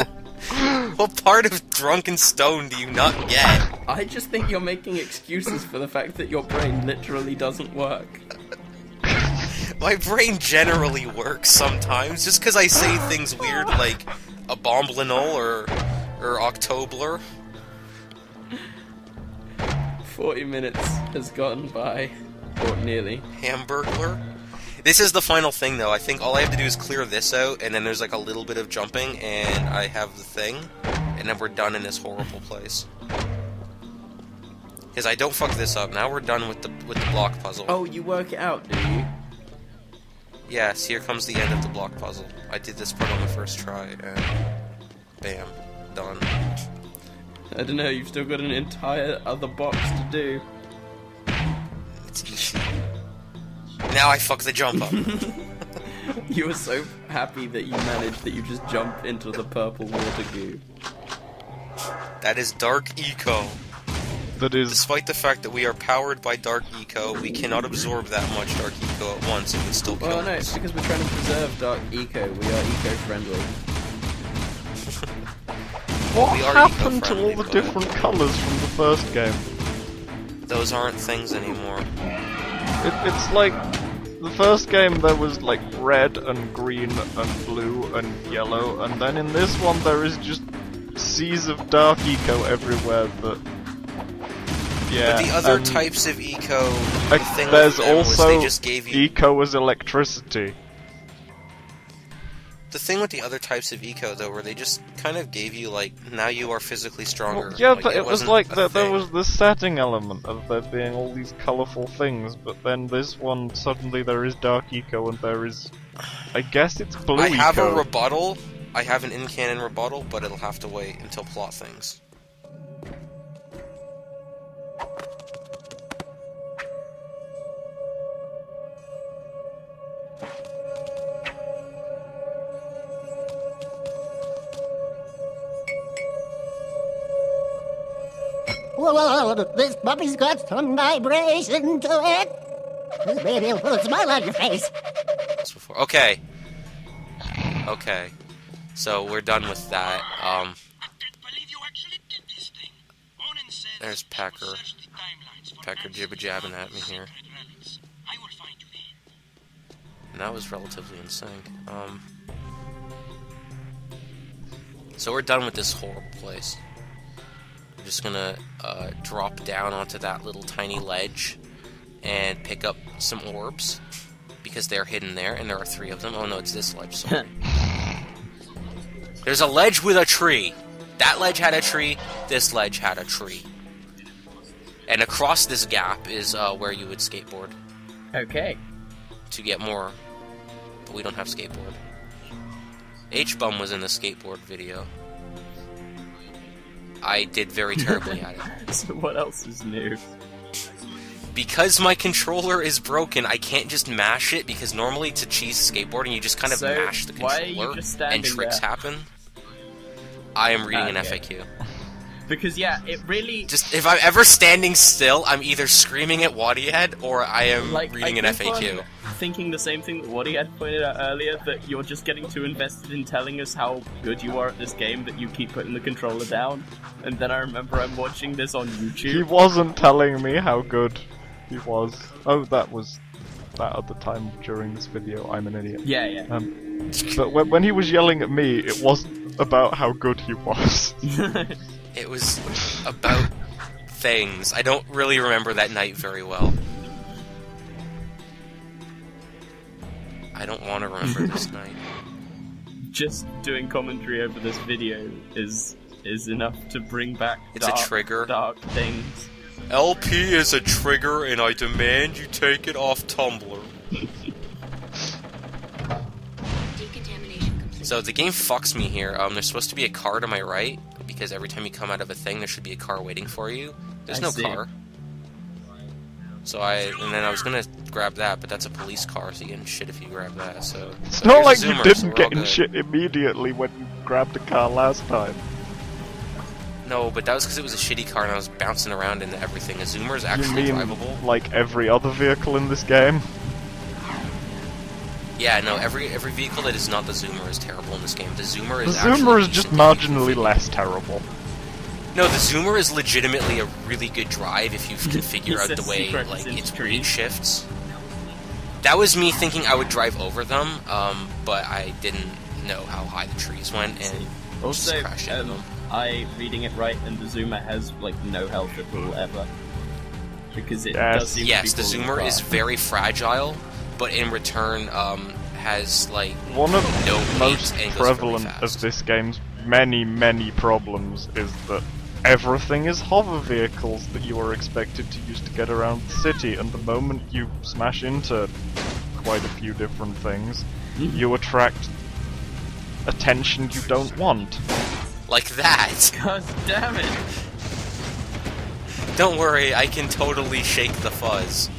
What part of drunk and stoned do you not get? I just think you're making excuses for the fact that your brain literally doesn't work. My brain generally works sometimes, just because I say things weird like abominable or Octobler. 40 minutes has gone by. Or nearly. Hamburglar. This is the final thing, though. I think all I have to do is clear this out, and then there's like a little bit of jumping, and I have the thing, and then we're done in this horrible place. Because I don't fuck this up. Now we're done with the block puzzle. Oh, you work it out, do you? Yes, here comes the end of the block puzzle. I did this part on the first try, and bam, done. I don't know, you've still got an entire other box to do. It's easy. Now I fuck the jump up. You were so happy that you managed that you just jumped into the purple water goo. That is dark eco. That is... Despite the fact that we are powered by dark eco, we cannot absorb that much dark eco at once. It would still kill Well, no, us. it's because we're trying to preserve dark eco. We are eco-friendly. What We are happened to all eco-friendly, the but- different colours from the first game? Those aren't things anymore. It's like... The first game there was like red and green and blue and yellow, and then in this one there is just seas of dark eco everywhere that... Yeah, But the other and types of eco, the like, thing there's with them was also they just gave you... eco as electricity. The thing with the other types of eco, though, where they just kind of gave you, like, now you are physically stronger. Well, yeah, like, but it was wasn't like a there thing. was the setting element of there being all these colourful things, but then this one, suddenly there is dark eco and there is... I guess it's blue I have eco. a rebuttal. I have an in-canon rebuttal, but it'll have to wait until plot things. Whoa, this puppy's got some vibration to it. This baby will put a smile on your face. This before. Okay. Okay. So we're done with that. There's Packer. Packer jibber-jabbing at me here. And that was relatively in sync. So we're done with this horrible place. We're just gonna drop down onto that little tiny ledge and pick up some orbs because they're hidden there, and there are 3 of them. Oh no, it's this ledge, sorry. There's a ledge with a tree. That ledge had a tree, this ledge had a tree. And across this gap is where you would skateboard Okay. to get more, but we don't have skateboard. H-Bum was in the skateboard video. I did very terribly at it. So what else is new? Because my controller is broken, I can't just mash it, because normally to cheese skateboarding you just kind of So, mash the why are you controller just and standing tricks there? happen. I am reading an Okay. FAQ. Because yeah, it really Just, if I'm ever standing still, I'm either screaming at Wadiad or I am like reading an I keep FAQ. on thinking the same thing that Waddy had pointed out earlier, that you're just getting too invested in telling us how good you are at this game that you keep putting the controller down. And then I remember I'm watching this on YouTube. He wasn't telling me how good he was. Oh, that was that other time during this video. I'm an idiot. Yeah. But when he was yelling at me, it wasn't about how good he was. It was about things. I don't really remember that night very well. I don't want to remember this night. Just doing commentary over this video is enough to bring back It's a trigger. dark things. LP is a trigger, and I demand you take it off Tumblr. Decontamination complete. So the game fucks me here. There's supposed to be a car to my right, because every time you come out of a thing, there should be a car waiting for you. There's I no see. car. So and then I was gonna grab that, but that's a police car, so you get in shit if you grab that, so... It's not like you so didn't we're get all in good. shit immediately when you grabbed the car last time. No, but that was because it was a shitty car and I was bouncing around into everything. A Zoomer is You actually mean drivable. like every other vehicle in this game? Yeah, no, every vehicle that is not the Zoomer is terrible in this game. The Zoomer The is actually Zoomer is just decent if you marginally configure- less terrible. No, the Zoomer is legitimately a really good drive if you can figure out says the way secrets like in its trees. read shifts. That was me thinking I would drive over them, but I didn't know how high the trees went and Also, just crashed into them. reading it right, and the Zoomer has like no health at all ever. Because it Yes. does seem Yes, to the be falling Zoomer is apart. very fragile, but in return has like One of no the paint most and goes very prevalent fast. of this game's many problems is that everything is hover vehicles that you are expected to use to get around the city, and the moment you smash into quite a few different things, you attract attention you don't want. Like that. God damn it! Don't worry, I can totally shake the fuzz.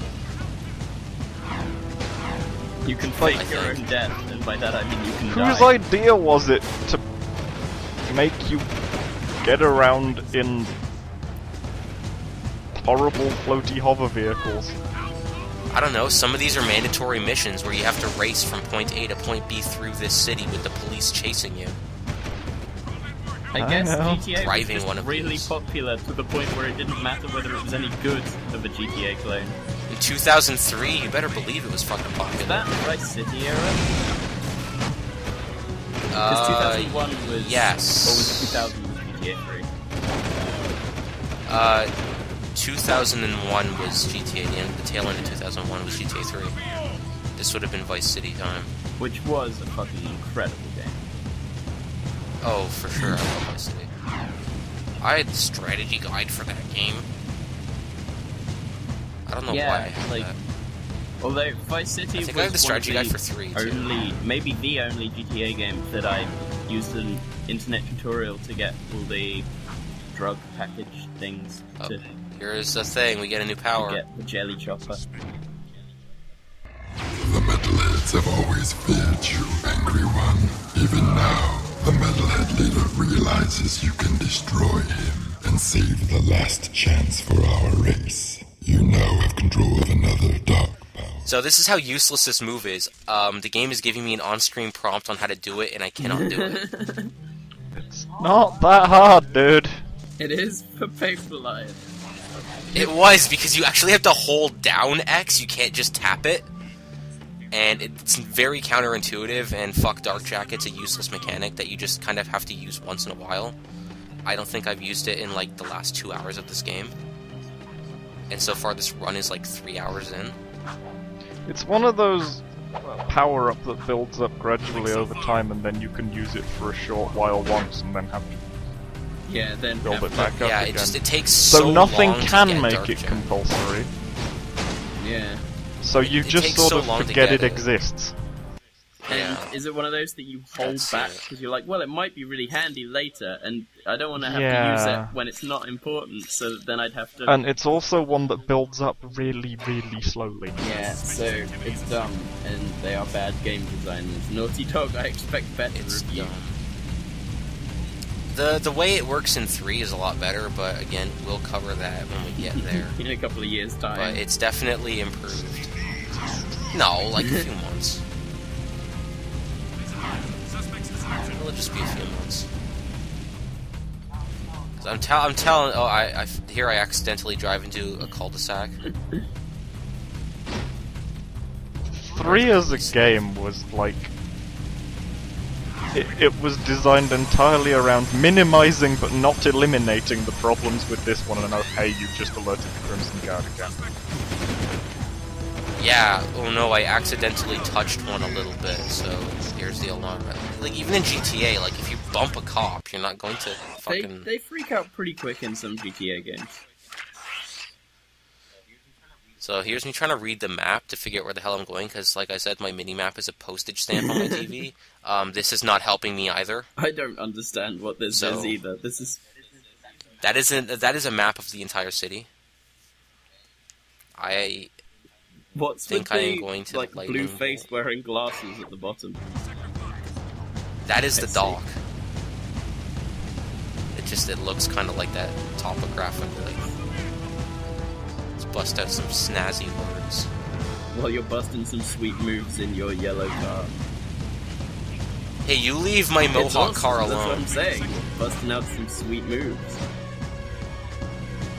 You can I fake your own think. death, and by that I mean you can Whose die. idea was it to make you get around in horrible floaty hover vehicles? I don't know, some of these are mandatory missions where you have to race from point A to point B through this city with the police chasing you. I I guess know. GTA was Driving just one of really these. popular to the point where it didn't matter whether it was any good of a GTA clone. In 2003, you better believe it was fucking Is popular. that Vice City era? Because 2001 was... yes. Or was 2000 was GTA 3? 2001 was GTA, the tail end of 2001 was GTA 3. This would have been Vice City time. Which was a fucking incredible game. Oh, for sure, I love Vice City. I had the strategy guide for that game. I don't know why I had like... that. Although Vice City I think was I have the strategy one guide of for 3, the too. only, maybe the only GTA game that I used an internet tutorial to get all the drug package things Oh, to here's the thing, we get a new power. get the jelly chopper. The metalheads have always feared you, Angry One. Even now, the metalhead leader realizes you can destroy him and save the last chance for our race. You now have control of another dark power. So this is how useless this move is. The game is giving me an on-screen prompt on how to do it, and I cannot do it. It's not that hard, dude. It is for Paper Lion. It was, because you actually have to hold down X, you can't just tap it. And it's very counterintuitive, and fuck Dark Jacket's a useless mechanic that you just kind of have to use once in a while. I don't think I've used it in like the last 2 hours of this game. And so far this run is like 3 hours in. It's one of those power-up that builds up gradually over time, and then you can use it for a short while once, and then have to Yeah, then build it back up Yeah, again. it takes So nothing long to can get make Dark it Jacket. compulsory. Yeah. So you It just takes sort so of long to forget get it it. exists. And Yeah. is it one of those that you hold That's back it. because you're like, well, it might be really handy later, and I don't want to have to Yeah. use it when it's not important, so that then I'd have to. And it's also one that builds up really slowly. Yeah, so it's dumb, and they are bad game designers. Naughty Dog, I expect better It's review. dumb. The way it works in 3 is a lot better, but again, we'll cover that when we get there. In a couple of years' time. But it's definitely improved. No, like a few months. It'll just be a few months. 'Cause I'm telling. Oh, I here I accidentally drive into a cul-de-sac. 3 as a game was like... It was designed entirely around minimizing but not eliminating the problems with this one, and okay, you've just alerted the Crimson Guard again. Yeah. Oh no, I accidentally touched one a little bit. So here's the alarm. Like even in GTA, like if you bump a cop, you're not going to fucking. They freak out pretty quick in some GTA games. So here's me trying to read the map to figure out where the hell I'm going, because like I said, my mini-map is a postage stamp on my TV. This is not helping me either. I don't understand what this So- is either. This is... That is a map of the entire city. I What's think with I the, am going to like, the blue lightning face bolt. wearing glasses at the bottom? That is the see. dock. It looks kind of like that topographic. Let's bust out some snazzy words. While you're busting some sweet moves in your yellow car. Hey, you leave my It's Mohawk awesome, car That's what alone. I'm saying. Busting out some sweet moves.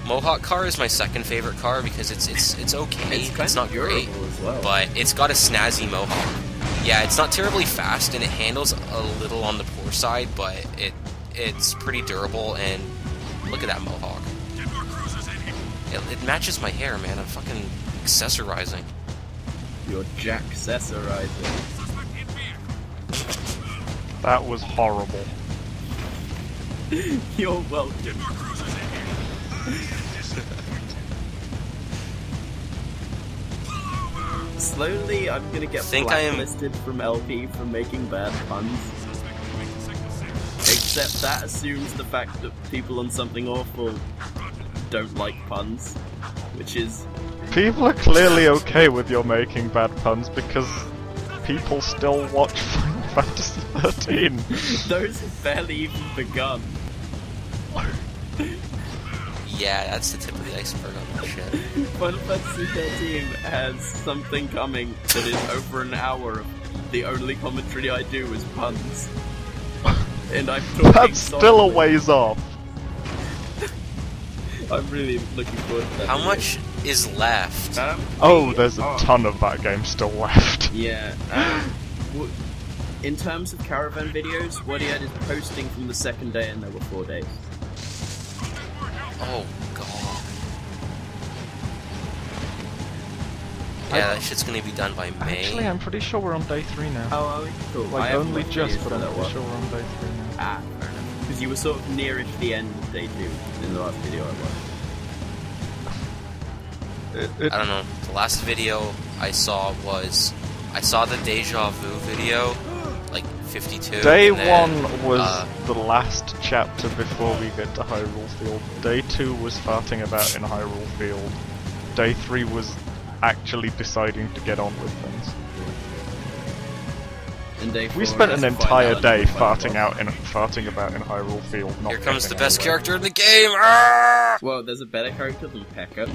Mohawk car is my second favorite car because it's okay. It's kind not of great, durable as well. but it's got a snazzy Mohawk. Yeah, it's not terribly fast and it handles a little on the poor side, but it's pretty durable. And look at that Mohawk. It matches my hair, man. I'm fucking accessorizing. Your Jack Cessorizer. That was horrible. You're welcome. Slowly, I'm gonna get blacklisted from LP for making bad puns. Except that assumes the fact that people on Something Awful don't like puns, which is... People are clearly okay with your making bad puns because people still watch Final Fantasy 13. Those have barely even begun. Yeah, that's the tip of the iceberg on that shit. Final Fantasy 13 has something coming that is over an hour. The only commentary I do is puns. And I'm talking That's still a ways off. I'm really looking forward to that. How much is left? There's a ton of that game still left. Yeah. In terms of caravan videos, Wadiad is posting from the second day and there were 4 days. Oh, God. Yeah, that shit's gonna be done by May. Actually, I'm pretty sure we're on day 3 now. Oh, are we? Cool. Like, only just, but I'm pretty sure we're on day 3 now. Ah, fair enough. Because you were sort of nearish the end of day 2 in the last video I watched. I don't know. The last video I saw was... I saw the Deja Vu video, like 52. Day then, 1 was the last chapter before we get to Hyrule Field. Day 2 was farting about in Hyrule Field. Day 3 was actually deciding to get on with things. And day 4 we spent an entire day farting about in Hyrule Field. Not here comes the getting best anywhere. character in the game! Arrgh! Well, there's a better character than Pekka.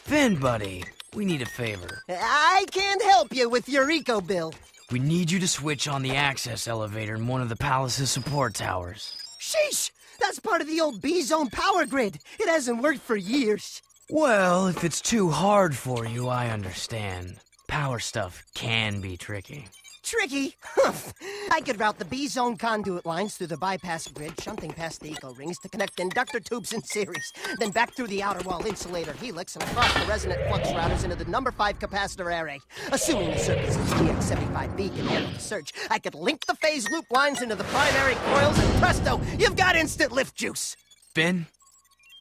Finn, buddy, we need a favor. I can't help you with your eco bill. We need you to switch on the access elevator in one of the palace's support towers. Sheesh! That's part of the old B-Zone power grid. It hasn't worked for years. Well, if it's too hard for you, I understand. Power stuff can be tricky. Tricky? Humph. I could route the B-Zone conduit lines through the bypass grid, shunting past the eco rings to connect inductor tubes in series, then back through the outer wall insulator helix and across the resonant flux routers into the number 5 capacitor array. Assuming the circuit's GX75B can handle the surge, I could link the phase loop lines into the primary coils and presto, you've got instant lift juice. Finn,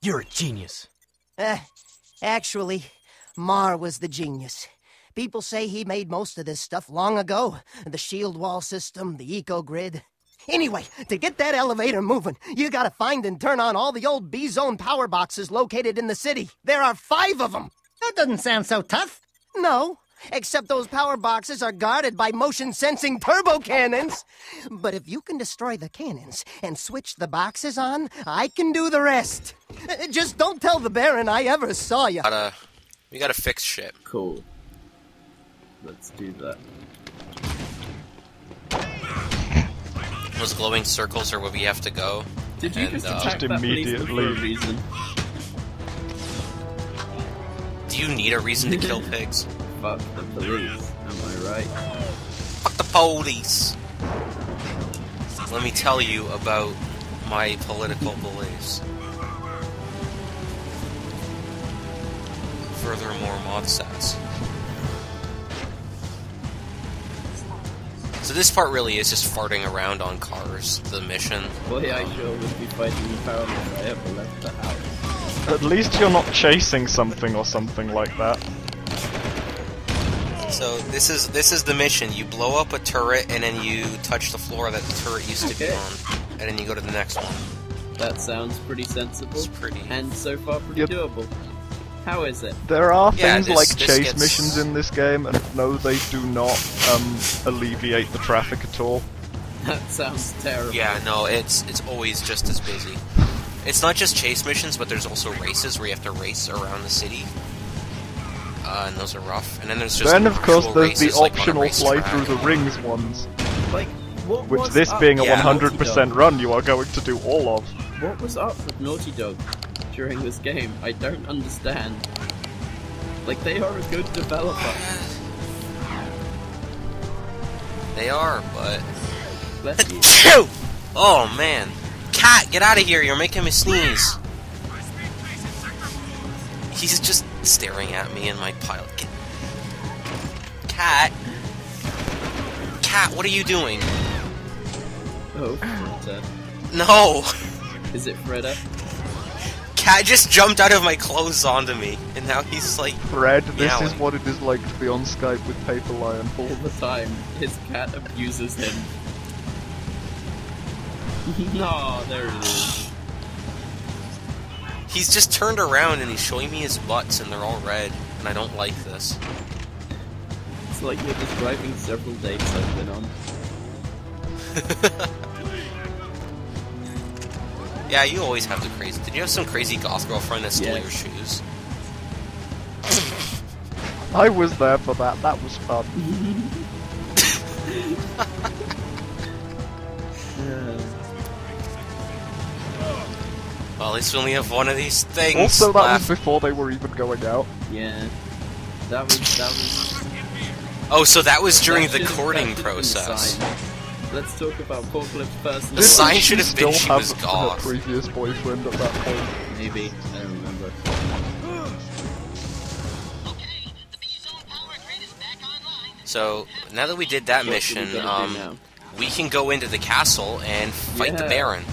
you're a genius. Actually, Mar was the genius. People say he made most of this stuff long ago. The shield wall system, the eco-grid. Anyway, to get that elevator moving, you gotta find and turn on all the old B-Zone power boxes located in the city. There are 5 of them. That doesn't sound so tough. No, except those power boxes are guarded by motion-sensing turbo cannons. But if you can destroy the cannons and switch the boxes on, I can do the rest. Just don't tell the Baron I ever saw you. We gotta fix shit. Cool. Let's do that. Those glowing circles are where we have to go. Did you just attack that immediately policeman for a reason? Do you need a reason to kill pigs? Fuck the police, am I right? Fuck the police! Let me tell you about my political beliefs. Furthermore, mod stats. So this part really is just farting around on cars, the mission. Boy, I sure would be fighting the power if I ever left the house. At least you're not chasing something or something like that. So this is the mission. You blow up a turret and then you touch the floor that the turret used to be on, and then you go to the next one. That sounds pretty sensible. It's pretty. And so far pretty doable. How is it? There are things like this chase gets... missions in this game, and no, they do not alleviate the traffic at all. That sounds terrible. Yeah, no, it's always just as busy. It's not just chase missions, but there's also races where you have to race around the city. And those are rough. And then there's just Then, of course, there's the races, like, on a optional race fly track. through the rings ones. Like, what Which, was this up? being a Yeah. 100% run, you are going to do all of. What was up with Naughty Dog during this game? I don't understand. Like, they are a good developer. They are, but... Bless you. Oh, man. Cat, get out of here. You're making me sneeze. He's just staring at me in my pile. Cat! Cat, what are you doing? Oh, Freda. No! Is it Freda? Cat just jumped out of my clothes onto me, and now he's like... Fred, this is meowing. what it is like to be on Skype with Paper Lion. All the time. His cat abuses him. No, there it is. He's just turned around and he's showing me his butts, and they're all red, and I don't like this. It's like you're describing several dates I've been on. Yeah, you always have the crazy... Did you have some crazy goth girlfriend that stole your shoes? I was there for that. That was fun. Well, at least we only have one of these things Also, that left. was before they were even going out. Yeah. That was... Oh, so that was during that the should've- courting that should've been the process. sign. Let's talk about Forklift's personal The sign life. should have been Still she was have goth. her previous boyfriend at that point. Maybe. I don't remember. So, now that we did that What mission, do we gotta do now? we can go into the castle and fight the Yeah. Baron.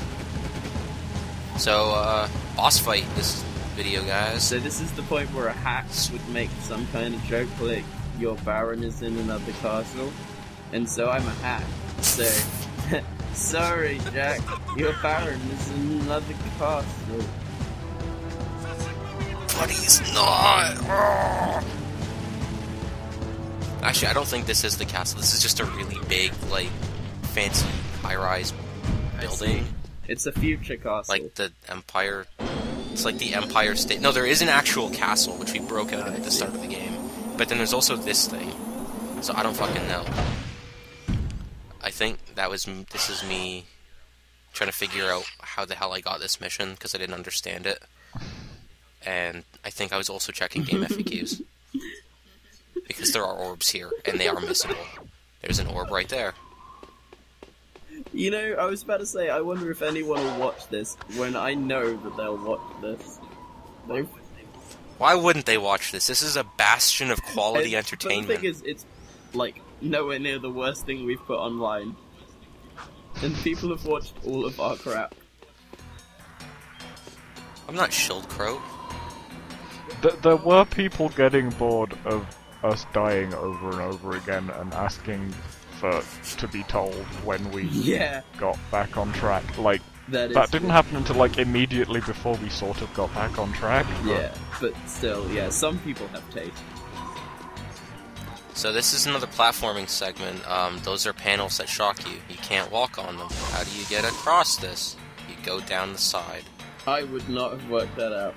So, boss fight this video, guys. So this is the point where a hack would make some kind of joke like, your Baron is in another castle, and so I'm a hack. So, sorry Jack, your Baron is in another castle. But he's not! Oh. Actually, I don't think this is the castle. This is just a really big, like, fancy high-rise building. It's a future castle. Like the Empire... It's like the Empire State... No, there is an actual castle, which we broke out at the start of the game. But then there's also this thing. So I don't fucking know. I think that was... This is me trying to figure out how the hell I got this mission, because I didn't understand it. And I think I was also checking game FAQs. Because there are orbs here, and they are missable. There's an orb right there. You know, I was about to say, I wonder if anyone will watch this when I know that they'll watch this. They've... Why wouldn't they watch this? This is a bastion of quality But entertainment. the thing is, it's, like, nowhere near the worst thing we've put online. And people have watched all of our crap. I'm not Schildkraut. There were people getting bored of us dying over and over again and asking to be told when we got back on track. Like, that didn't happen until, like, immediately before we sort of got back on track. Yeah, but still, yeah, some people have taste. So this is another platforming segment. Those are panels that shock you. You can't walk on them. How do you get across this? You go down the side. I would not have worked that out.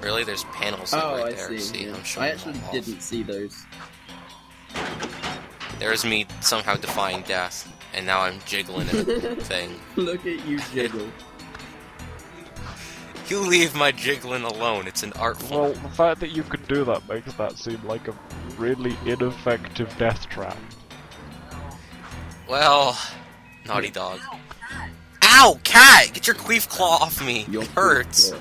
Really? There's panels right there. I see. Yeah. I'm showing I actually didn't see those. There's me somehow defying death, and now I'm jiggling in a thing. Look at you jiggle. You leave my jiggling alone. It's an art form. Well, the fact that you could do that makes that seem like a really ineffective death trap. Well, Naughty Dog. Ow, cat! Get your queef claw off me. It hurts.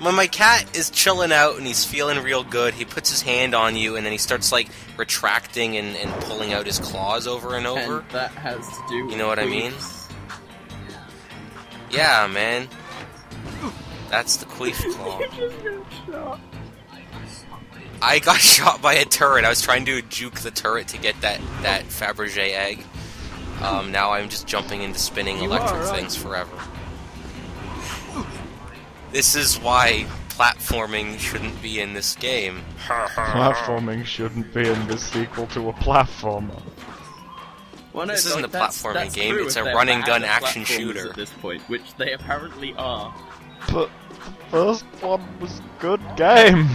When my cat is chilling out and he's feeling real good, he puts his hand on you and then he starts, like, retracting and pulling out his claws over and over. And that has to do with You know what I mean? Yeah, man. That's the queef claw. I got shot by a turret. I was trying to juke the turret to get that Fabergé egg. Now I'm just jumping into spinning electric things forever. This is why platforming shouldn't be in this game. Platforming shouldn't be in this sequel to a platformer. Well, no, This isn't a that's platforming game, true it's if a they're run and bad gun at action platformers shooter. at this point, which they apparently are. But the first one was a good game.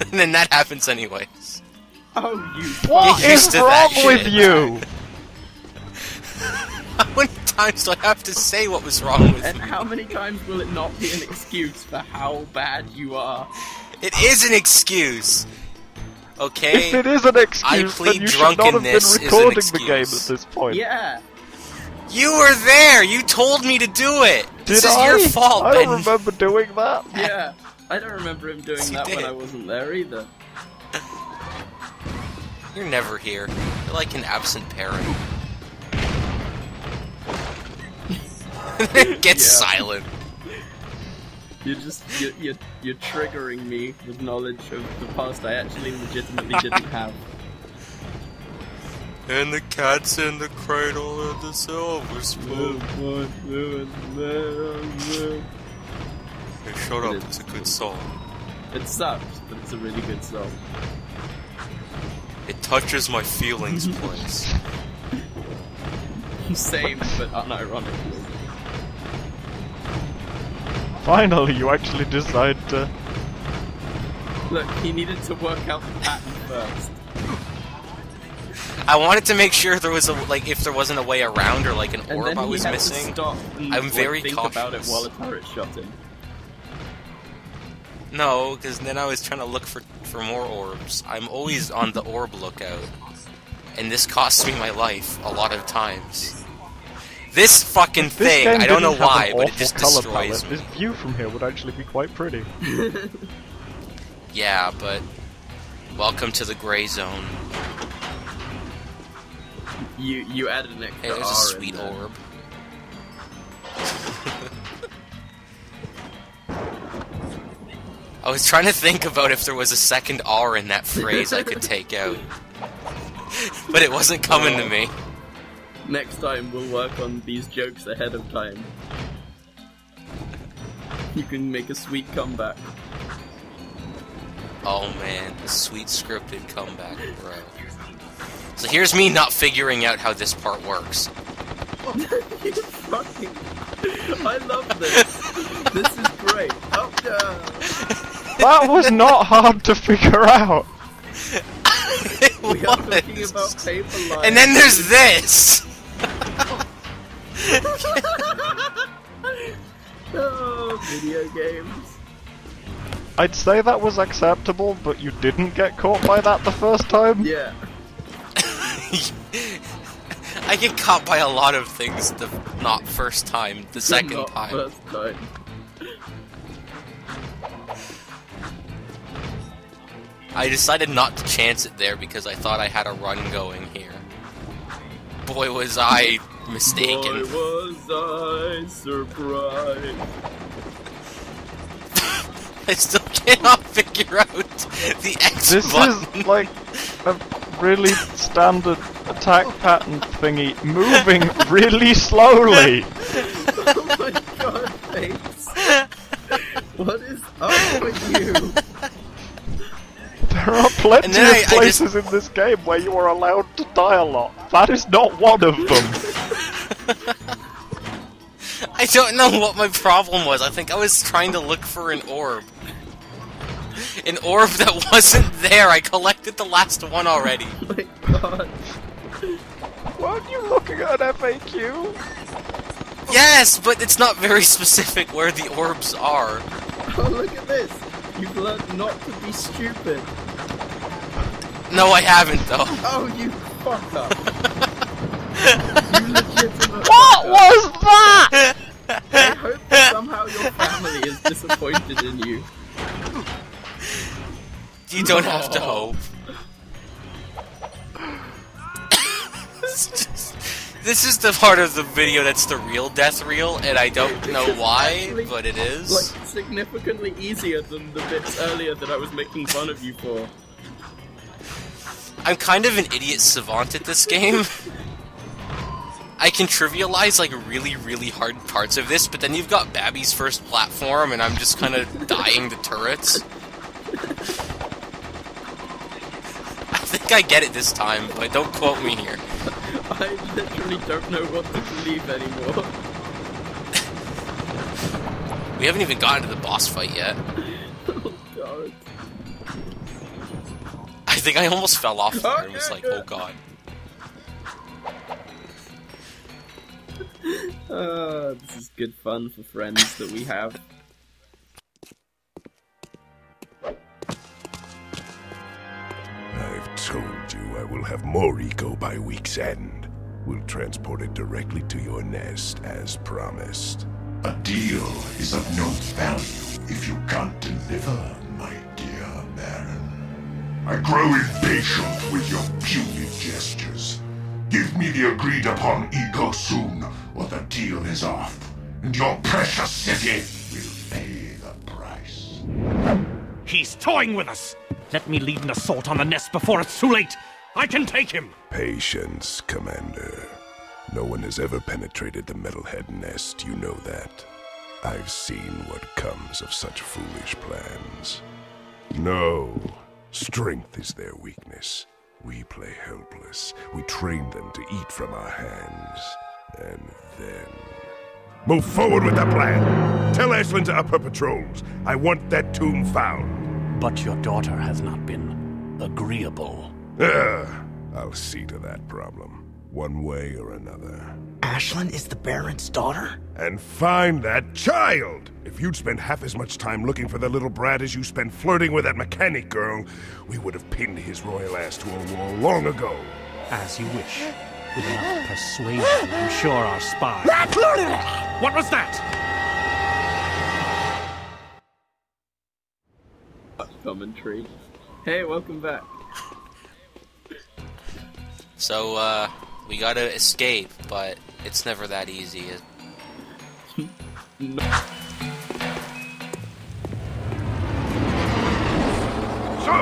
And then that happens anyways. Oh, you... What Get used is to wrong that with shit. you? How many times do I have to say what was wrong with And me? how many times will it not be an excuse for how bad you are? It is an excuse! Okay? If it is an I excuse, plead then you should not have been drunkenness is an recording the game at excuse. this point. Yeah! You were there! You told me to do it! This is your fault, I Ben. don't remember doing that. Yeah, I don't remember him doing that when did. I wasn't there either. You're never here. You're like an absent parent. Get silent. You're triggering me with knowledge of the past I actually legitimately didn't have. And the cat's in the cradle of the silver spoon. Hey, shut up, it's a good song. It sucks, but it's a really good song. It touches my feelings, place. Same, but unironically. Finally, you actually decide to... Look, he needed to work out the pattern first. I wanted to make sure there was a if there wasn't a way around or like an And orb then I he was had missing. To stop and, I'm very think cautious about it while a turret shot him. No, because then I was trying to look for more orbs. I'm always on the orb lookout, and this costs me my life a lot of times. This fucking thing, I don't know why, but it just destroys me. This view from here would actually be quite pretty. Yeah, but welcome to the gray zone. You added an extra Hey, there's a R sweet in there. orb. I was trying to think about if there was a second R in that phrase I could take out. But it wasn't coming to me. Next time we'll work on these jokes ahead of time. You can make a sweet comeback. Oh man, a sweet scripted comeback, bro. So here's me not figuring out how this part works. You fucking... I love this. This is great. Oh no. That was not hard to figure out. We are talking about paper lines. And then there's this! Oh, video games. I'd say that was acceptable, but you didn't get caught by that the first time? Yeah. I get caught by a lot of things the not first time, the second Not time. First time. I decided not to chance it there because I thought I had a run going here. Boy, was I mistaken. Boy, was I surprised. I still cannot figure out the X This button. is like a really standard attack pattern thingy, moving really slowly. Oh my god, face. What is up with you? There are plenty And then of I places in this game where you are allowed to die a lot. That is not one of them. I don't know what my problem was. I think I was trying to look for an orb. An orb that wasn't there. I collected the last one already. Oh my god. Weren't you looking at an FAQ? Yes, but it's not very specific where the orbs are. Oh, look at this. You've learned not to be stupid. No, I haven't, though. Oh, you fuck up. You legitimate What fuck up. was that? I hope that somehow your family is disappointed in you. You don't have to hope. This is the part of the video that's the real death reel, and I don't know why, Actually, but it is. Like, significantly easier than the bits earlier that I was making fun of you for. I'm kind of an idiot savant at this game. I can trivialize, like, really, really hard parts of this, but then you've got Babby's first platform, and I'm just kind of dying to turrets. I think I get it this time, but don't quote me here. I literally don't know what to believe anymore. We haven't even gotten to the boss fight yet. Oh god. I think I almost fell off there and was like, oh god. This is good fun for friends that we have. I've told you I will have more eco by week's end. we'll transport it directly to your nest as promised. A deal is of no value if you can't deliver, my dear Baron. I grow impatient with your puny gestures. Give me the agreed-upon ego soon, or the deal is off, and your precious city will pay the price. He's toying with us! Let me lead an assault on the nest before it's too late! I can take him! Patience, Commander. No one has ever penetrated the Metalhead nest, you know that. I've seen what comes of such foolish plans. No, strength is their weakness. We play helpless. We train them to eat from our hands. And then... Move forward with the plan! Tell Ashlyn to up her patrols. I want that tomb found. But your daughter has not been agreeable. I'll see to that problem. One way or another. Ashlyn is the Baron's daughter? And find that child! If you'd spent half as much time looking for the little brat as you spent flirting with that mechanic girl, we would have pinned his royal ass to a wall long ago. As you wish. With enough persuasion, I'm sure our spy... What was that? Commentary. Hey, welcome back. So, we gotta escape, but it's never that easy. No. So,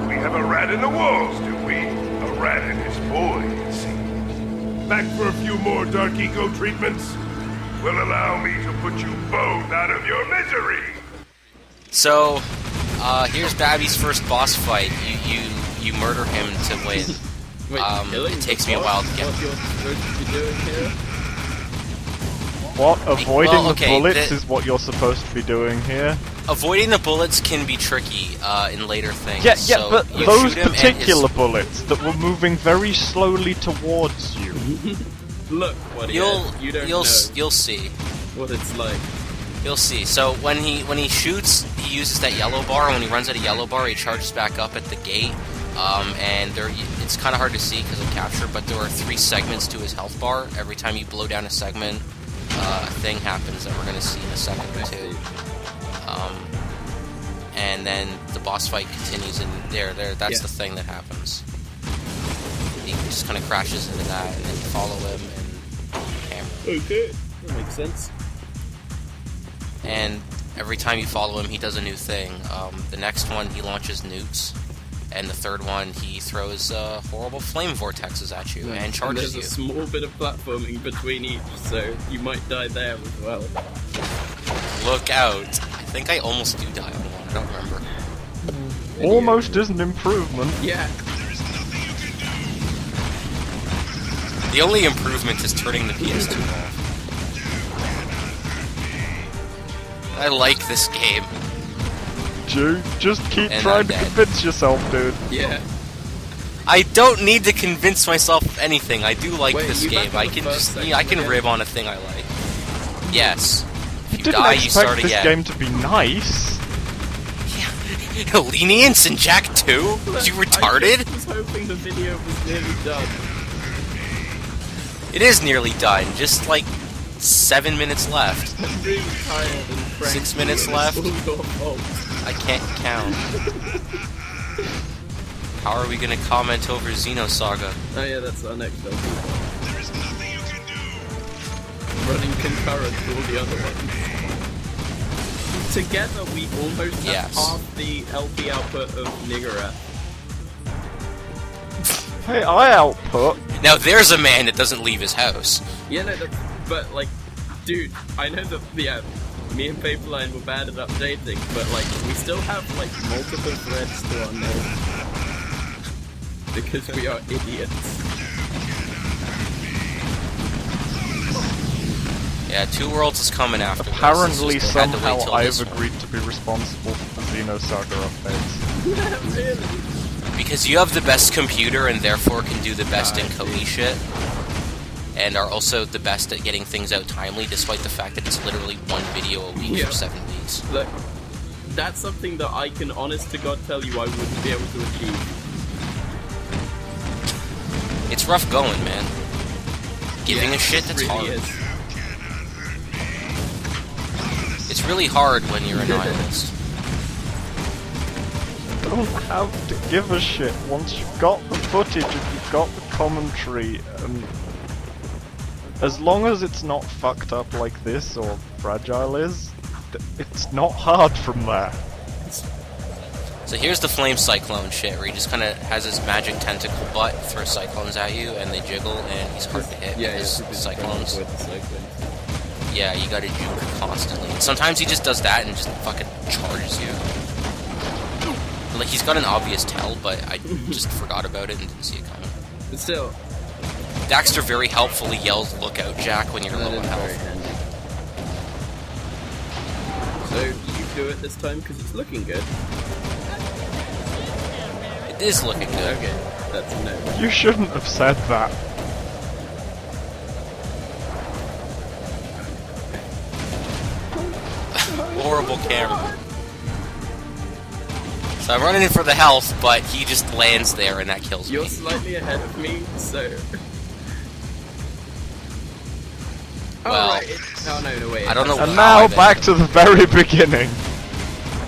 we have a rat in the walls, do we? A rat and his boy, it seems. Back for a few more dark eco treatments? Will allow me to put you both out of your misery! So, here's Babby's first boss fight. You murder him to win. Wait, it takes me a while to get. What you're supposed to be doing here? What? Avoiding the bullets is what you're supposed to be doing here? Avoiding the bullets can be tricky in later things. Yeah, so but you those shoot him particular bullets that were moving very slowly towards you. Look, what you'll know see what it's like. You'll see. So when he shoots, he uses that yellow bar. When he runs out of yellow bar, he charges back up at the gate. And it's kind of hard to see because of capture, but there are 3 segments to his health bar. Every time you blow down a segment, a thing happens that we're going to see in a second or two. And then the boss fight continues, and that's the thing that happens. He just kind of crashes into that, and then you follow him and camera. Okay, that makes sense. And every time you follow him, he does a new thing. The next one, he launches nukes. And the third one, he throws horrible flame vortexes at you and charges you. There's a small bit of platforming between each, so you might die there as well. Look out. I think I almost do die on one, I don't remember. Almost is an improvement. Yeah. The only improvement is turning the PS2 off. I like this game. Just keep trying to convince yourself, dude. Yeah. I don't need to convince myself of anything. I do like this game. I can rib on a thing I like. Yes. If you die, you start again. This game to be nice. Yeah. Lenience in Jak 2? You retarded? I was hoping the video was nearly done. It is nearly done. Just like 7 minutes left. I'm really tired and frank. 6 minutes left. It's all your fault. I can't count. How are we gonna comment over Xenosaga? Oh yeah, that's our next LP. There's nothing you can do. Running concurrent to all the other ones. Together we almost have half the LP output of Niggurath. Hey, I output. Now there's a man that doesn't leave his house. Yeah, no, but like, dude, I know that, me and Paperline were bad at updating, but like, we still have like multiple threads to our node. Because we are idiots. Yeah, Two Worlds is coming after Apparently, somehow I've agreed to be responsible for the Xenosaga updates. Really? Because you have the best computer and therefore can do the best in Cody shit. And are also the best at getting things out timely, despite the fact that it's literally 1 video a week for 7 weeks. Look, that's something that I can honest to God tell you I wouldn't be able to achieve. It's rough going, man. giving a shit, that's really hard. is. It's really hard when you're a nihilist. You don't have to give a shit once you've got the footage and you've got the commentary, and as long as it's not fucked up like this or Fragile is, it's not hard from there. So here's the flame cyclone shit, where he just kind of has his magic tentacle butt, throws cyclones at you, and they jiggle, and he's hard to hit because cyclones. Yeah, you gotta juke constantly. And sometimes he just does that and just fucking charges you. Like, he's got an obvious tell, but I just forgot about it and didn't see it coming. But still, Daxter very helpfully yells, "Look out, Jack," when you're low on health. So, you do it this time because it's looking good. It is looking good. Okay, that's a no. You shouldn't have said that. Horrible camera. So I'm running in for the health, but he just lands there and that kills me. You're slightly ahead of me, so... Well, right. Oh, no, wait. I don't know. And now back to the very beginning.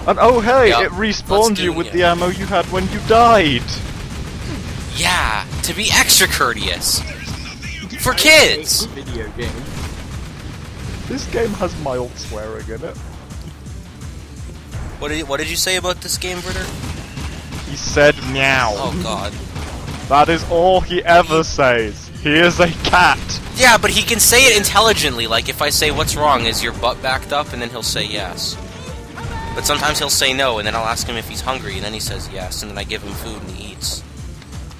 And oh hey, Yep, it respawned let's you do with it. the ammo you had when you died. Yeah, to be extra courteous. For kids! Video game. This game has mild swearing in it. What did you say about this game, Britter? He said meow. Oh god. That is all he ever says. He is a cat. Yeah, but he can say it intelligently, like if I say, "What's wrong? Is your butt backed up?" and then he'll say yes. But sometimes he'll say no, and then I'll ask him if he's hungry, and then he says yes, and then I give him food and he eats.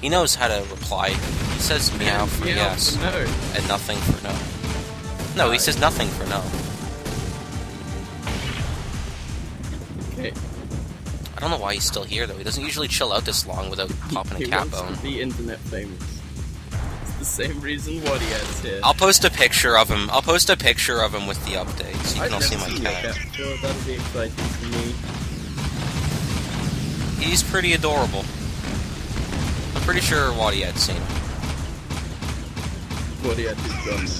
He knows how to reply. He says meow for Meow yes, for no. and nothing for no. No, he says nothing for no. Okay. I don't know why he's still here, though. He doesn't usually chill out this long without popping a He cat wants bone. to be internet famous. It's the same reason Wadiad's here. I'll post a picture of him. I'll post a picture of him with the update, so you can all see my cat. Sure, that'll be exciting for me. He's pretty adorable. I'm pretty sure Wadiad's seen him. Wadiad is gone now.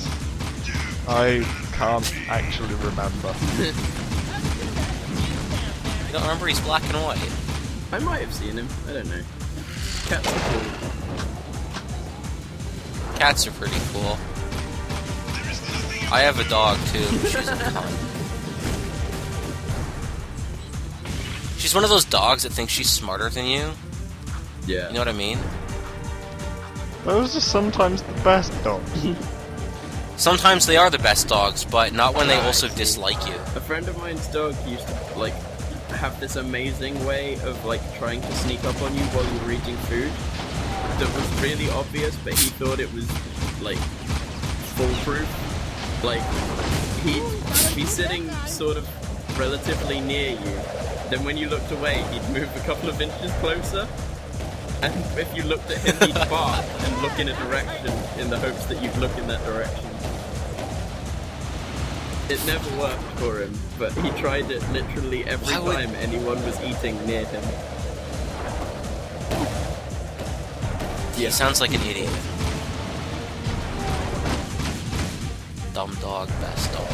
I can't actually remember. You don't remember? He's black and white. I might have seen him. I don't know. Cats are cool. Cats are pretty cool. I have a dog too. She's a cunt. She's one of those dogs that thinks she's smarter than you. Yeah. You know what I mean? Those are sometimes the best dogs. Sometimes they are the best dogs, but not when they also dislike you. A friend of mine's dog used to, like, have this amazing way of, like, trying to sneak up on you while you were eating food. That was really obvious, but he thought it was, like, foolproof. Like, he'd be sitting sort of relatively near you. Then when you looked away, he'd move a couple of inches closer. And if you looked at him, he'd bark and look in a direction in the hopes that you'd look in that direction. It never worked for him, but he tried it literally every time anyone was eating near him. He sounds like an idiot. Dumb dog, best dog.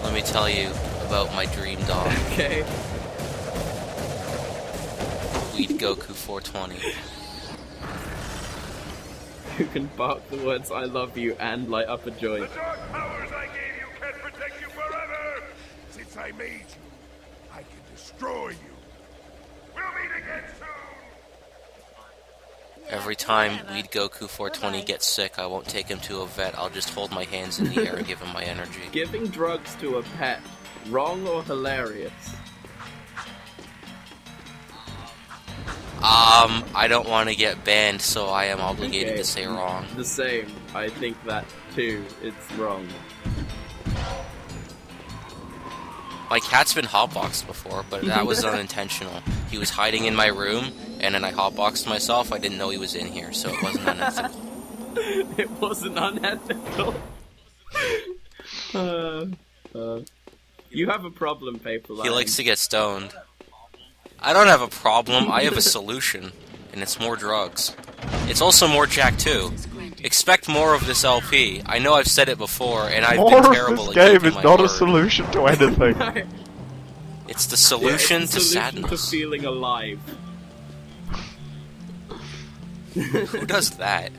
Let me tell you about my dream dog. Okay. Weed Goku 420. Who can bark the words "I love you" and light up a joint. The dark powers I gave you can protect you forever! Since I made you, I can destroy you. We'll meet again soon! Every time Weed Goku 420 gets sick, I won't take him to a vet. I'll just hold my hands in the air and give him my energy. Giving drugs to a pet, wrong or hilarious? I don't want to get banned, so I am obligated Okay. to say wrong. The same. I think that too. It's wrong. My cat's been hotboxed before, but that was unintentional. He was hiding in my room, and then I hotboxed myself. I didn't know he was in here, so it wasn't unethical. It wasn't unethical. You have a problem, Paper Lion. He likes to get stoned. I don't have a problem, I have a solution, and it's more drugs. It's also more Jack 2. Expect more of this LP. I know I've said it before, and I've More been of terrible this at game keeping is my not a word. solution to anything. It's the solution it's to the solution sadness. to feeling alive. Who does that?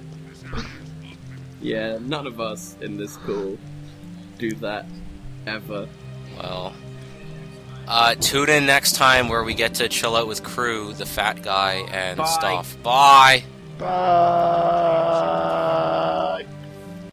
Yeah, none of us in this call do that ever. Well, tune in next time where we get to chill out with Crew, the fat guy, and Bye. stuff. Bye! Bye.